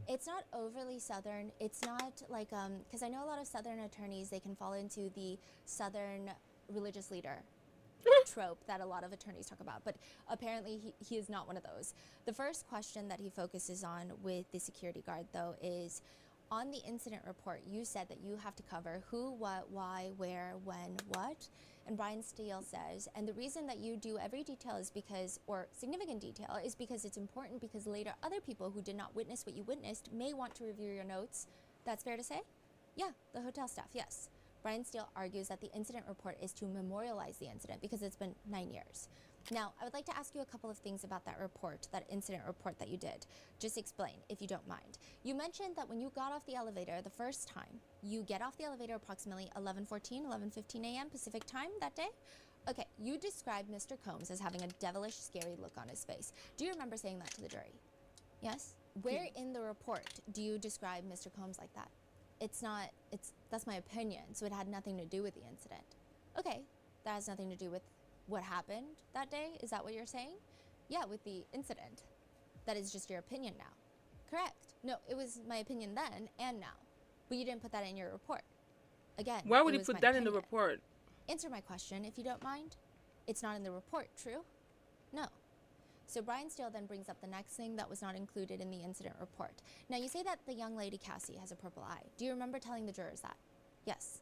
It's not overly Southern. It's not like, because I know a lot of Southern attorneys, they can fall into the Southern religious leader trope that a lot of attorneys talk about, but apparently he is not one of those. The first question that he focuses on with the security guard, though, is on the incident report, you said that you have to cover who, what, why, where, when, what. And Brian Steele says, and the reason that you do every detail is because, or significant detail, is because it's important because later other people who did not witness what you witnessed may want to review your notes. That's fair to say? Yeah, the hotel staff, yes. Brian Steele argues that the incident report is to memorialize the incident because it's been 9 years. Now, I would like to ask you a couple of things about that report, that incident report that you did. Just explain, if you don't mind. You mentioned that when you got off the elevator the first time, you get off the elevator approximately 11:14, 11:15 a.m. Pacific time that day? Okay, you described Mr. Combs as having a devilish, scary look on his face. Do you remember saying that to the jury? Yes? Where in the report do you describe Mr. Combs like that? That's my opinion, so it had nothing to do with the incident. Okay, that has nothing to do with what happened that day? Is that what you're saying? Yeah, with the incident. That is just your opinion now. Correct. No, it was my opinion then and now. But you didn't put that in your report. Again, Why would it he was put my that in the opinion. report? Answer my question, if you don't mind. It's not in the report, true? No. So Brian Steele then brings up the next thing that was not included in the incident report. Now, you say that the young lady, Cassie, has a purple eye. Do you remember telling the jurors that? Yes.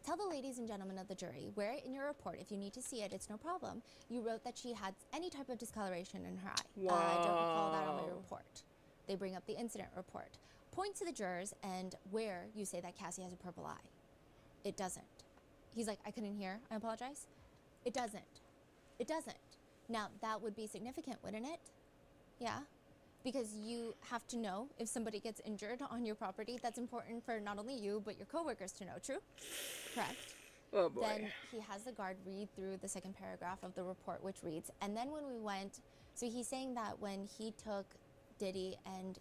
Tell the ladies and gentlemen of the jury where in your report, if you need to see it, it's no problem, you wrote that she had any type of discoloration in her eye. I don't recall that on my Wow. report. They bring up the incident report. Point to the jurors and where you say that Cassie has a purple eye. It doesn't. He's like, I couldn't hear. I apologize. It doesn't. It doesn't. Now, that would be significant, wouldn't it? Yeah. Because you have to know if somebody gets injured on your property. That's important for not only you, but your coworkers to know. True? Correct. Oh boy. Then he has the guard read through the second paragraph of the report, which reads, and then when we went, so he's saying that when he took Diddy and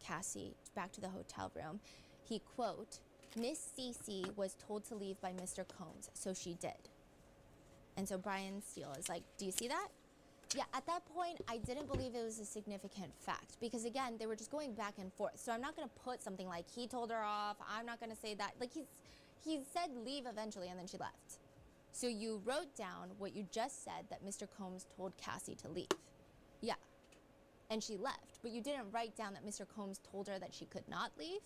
Cassie back to the hotel room, he, quote, Miss Cece was told to leave by Mr. Combs, so she did. And so Brian Steele is like, do you see that? Yeah, at that point, I didn't believe it was a significant fact because, again, they were just going back and forth. So I'm not going to put something like he told her off. I'm not going to say that. Like, he said leave eventually, and then she left. So you wrote down what you just said, that Mr. Combs told Cassie to leave. Yeah. and she left. But you didn't write down that Mr. Combs told her that she could not leave.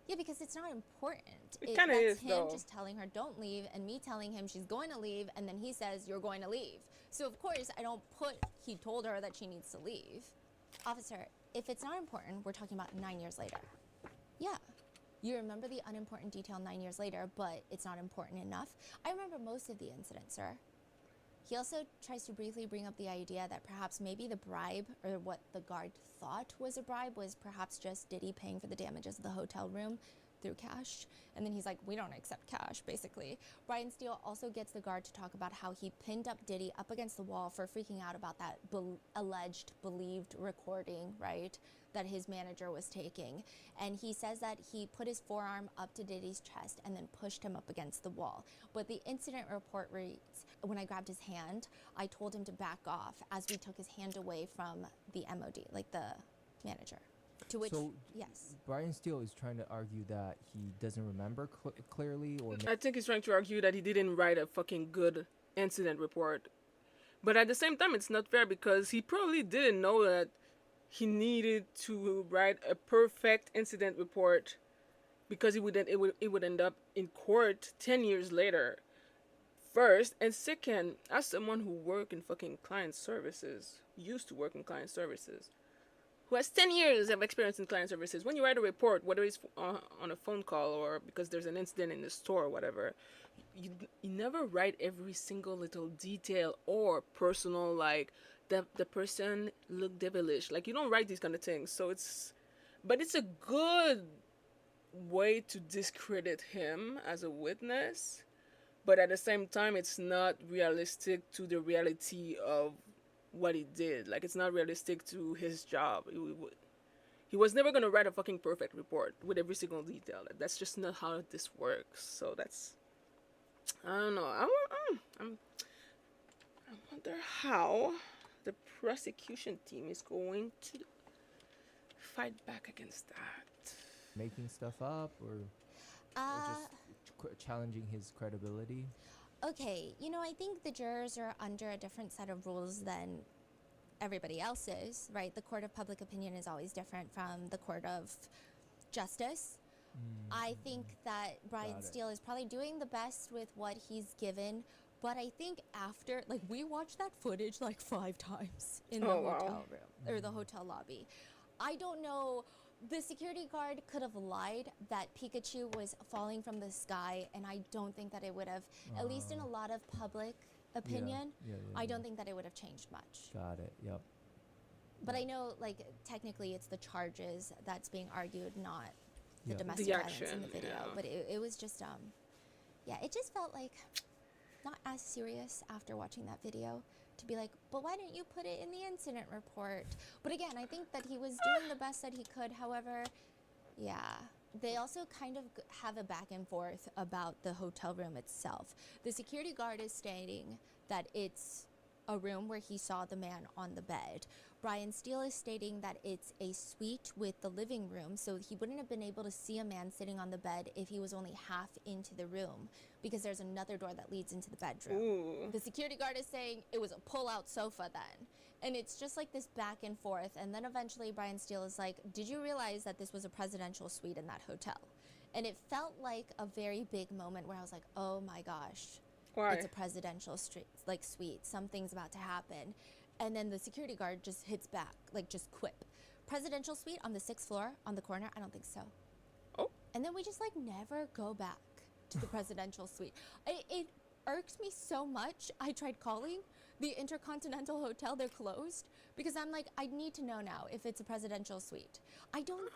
Yeah, because it's not important. It kinda that's is, him though. just telling her don't leave, and me telling him she's going to leave, and then he says you're going to leave. So of course I don't put he told her that she needs to leave. Officer, if it's not important, we're talking about 9 years later. Yeah. You remember the unimportant detail 9 years later, but it's not important enough. I remember most of the incident, sir. He also tries to briefly bring up the idea that perhaps maybe the bribe, or what the guard thought was a bribe, was perhaps just Diddy paying for the damages of the hotel room through cash. And then he's like, we don't accept cash, basically. Brian Steele also gets the guard to talk about how he pinned up Diddy up against the wall for freaking out about that believed recording, right, that his manager was taking. And he says that he put his forearm up to Diddy's chest and then pushed him up against the wall. But the incident report reads, when I grabbed his hand, I told him to back off as we took his hand away from the MOD, like the manager. To which, So yes. Brian Steele is trying to argue that he doesn't remember clearly, or I think he's trying to argue that he didn't write a fucking good incident report. But at the same time, it's not fair because he probably didn't know that he needed to write a perfect incident report because it would end up in court 10 years later. First, and second, as someone who worked in fucking client services, used to work in client services, who has 10 years of experience in client services, when you write a report, whether it's on a phone call or because there's an incident in the store or whatever, you never write every single little detail or personal, like, the person looked devilish. Like, you don't write these kind of things. So but it's a good way to discredit him as a witness. But at the same time, it's not realistic to the reality of what he did. Like, it's not realistic to his job. He was never going to write a fucking perfect report with every single detail. That's just not how this works. So that's, I don't know. I wonder how the prosecution team is going to fight back against that. making stuff up, or just challenging his credibility? Okay, I think the jurors are under a different set of rules than everybody else is, right? The court of public opinion is always different from the court of justice. I think that Brian Got it. Steele is probably doing the best with what he's given, but I think after, like, we watched that footage like 5 times in the Oh, wow. hotel room, or the hotel lobby. I don't know. The security guard could have lied that Pikachu was falling from the sky, and I don't think that it would have, at least in a lot of public opinion, I don't think that it would have changed much. Got it. Yep. But I know, like, technically it's the charges that's being argued, not the Yeah. domestic The violence in action, the video. yeah. But it was just, yeah, it just felt like not as serious after watching that video to be like, but why didn't you put it in the incident report? But again, I think that he was doing the best that he could. However, yeah, they also kind of have a back and forth about the hotel room itself. The security guard is stating that it's a room where he saw the man on the bed. Brian Steele is stating that it's a suite with the living room, so he wouldn't have been able to see a man sitting on the bed if he was only half into the room, because there's another door that leads into the bedroom. Ooh. The security guard is saying it was a pull-out sofa then. And it's just like this back and forth. And then eventually Brian Steele is like, did you realize that this was a presidential suite in that hotel? And it felt like a very big moment where I was like, oh my gosh. Why? It's a presidential suite. Something's about to happen. And then the security guard just hits back, like just quip. Presidential suite on the 6th floor on the corner? I don't think so. Oh. And then we just like never go back to the presidential suite. It irks me so much. I tried calling the Intercontinental Hotel. They're closed because I'm like, I need to know now if it's a presidential suite. I don't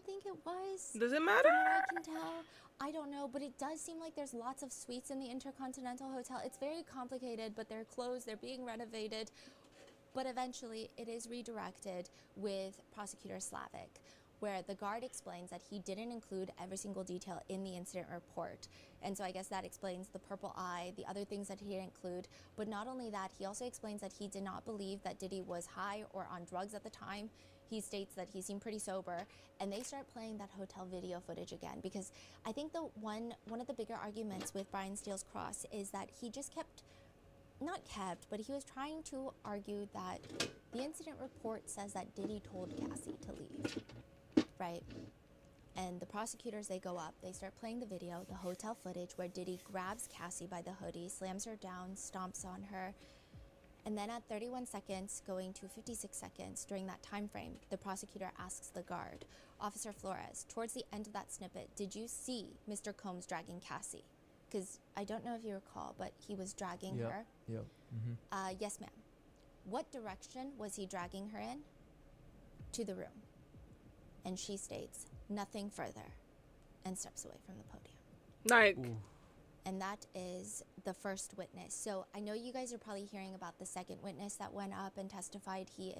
think it was. Does it From matter? what I can tell, I don't know, but it does seem like there's lots of suites in the Intercontinental Hotel. It's very complicated, but they're closed, they're being renovated. But eventually, it is redirected with Prosecutor Slavic, where the guard explains that he didn't include every single detail in the incident report. And so I guess that explains the purple eye, the other things that he didn't include. But not only that, he also explains that he did not believe that Diddy was high or on drugs at the time. He states that he seemed pretty sober, and they start playing that hotel video footage again, because I think one of the bigger arguments with Brian Steele's cross is that he just kept not kept, but he was trying to argue that the incident report says that Diddy told Cassie to leave, right? And the prosecutors, they go up, they start playing the video, the hotel footage where Diddy grabs Cassie by the hoodie, slams her down, stomps on her. And then at 31 seconds, going to 56 seconds, during that time frame, the prosecutor asks the guard, Officer Flores, towards the end of that snippet, did you see Mr. Combs dragging Cassie? Because I don't know if you recall, but he was dragging her. Yep. Yes, ma'am. What direction was he dragging her in? To the room. And she states, nothing further, and steps away from the podium. Like, Ooh. And that is the first witness. So I know you guys are probably hearing about the second witness that went up and testified. He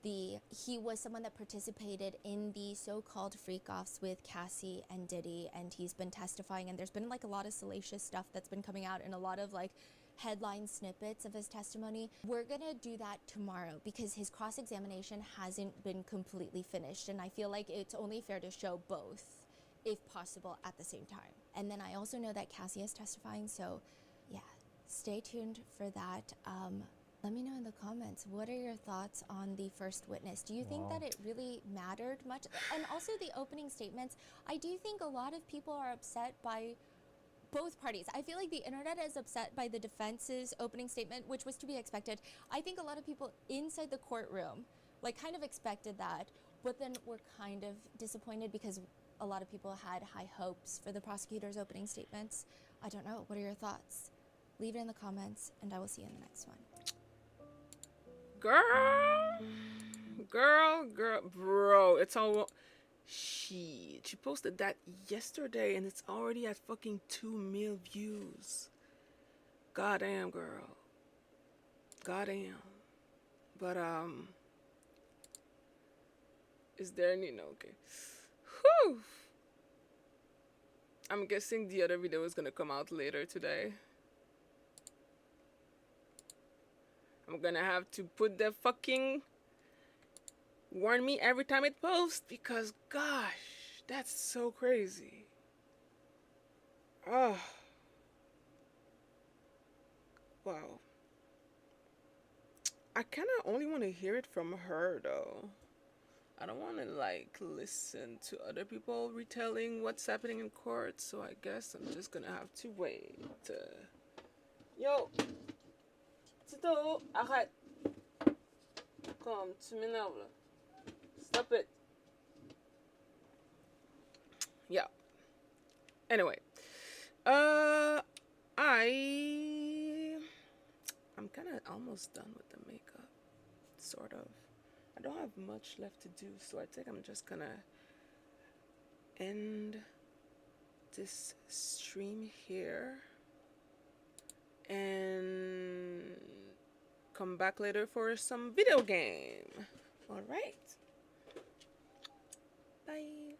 was someone that participated in the so-called freak-offs with Cassie and Diddy, and he's been testifying, and there's been like a lot of salacious stuff that's been coming out and a lot of like headline snippets of his testimony. We're gonna do that tomorrow because his cross-examination hasn't been completely finished, and I feel like it's only fair to show both, if possible, at the same time. And then I also know that Cassie is testifying, so yeah, stay tuned for that. Let me know in the comments, what are your thoughts on the first witness? Do you think that it really mattered much? And also the opening statements, I do think a lot of people are upset by both parties. I feel like the internet is upset by the defense's opening statement, which was to be expected. I think a lot of people inside the courtroom like kind of expected that, but then were kind of disappointed because a lot of people had high hopes for the prosecutor's opening statements. I don't know. What are your thoughts? Leave it in the comments, and I will see you in the next one. girl, bro, it's all... She posted that yesterday, and it's already at fucking 2 million views. Goddamn, girl. Goddamn. But, is there any... No, okay. Whew. I'm guessing the other video is gonna come out later today. I'm gonna have to put the fucking warn me every time it posts because gosh, that's so crazy. Oh. Wow. I kind of only want to hear it from her though. I don't want to like listen to other people retelling what's happening in court, so I guess I'm just gonna have to wait. Yo, Tito, arrête. Come, tu m'énerves là. Stop it. Yeah. Anyway, I'm kind of almost done with the makeup, sort of. I don't have much left to do, so I think I'm just gonna end this stream here and come back later for some video game. All right. Bye.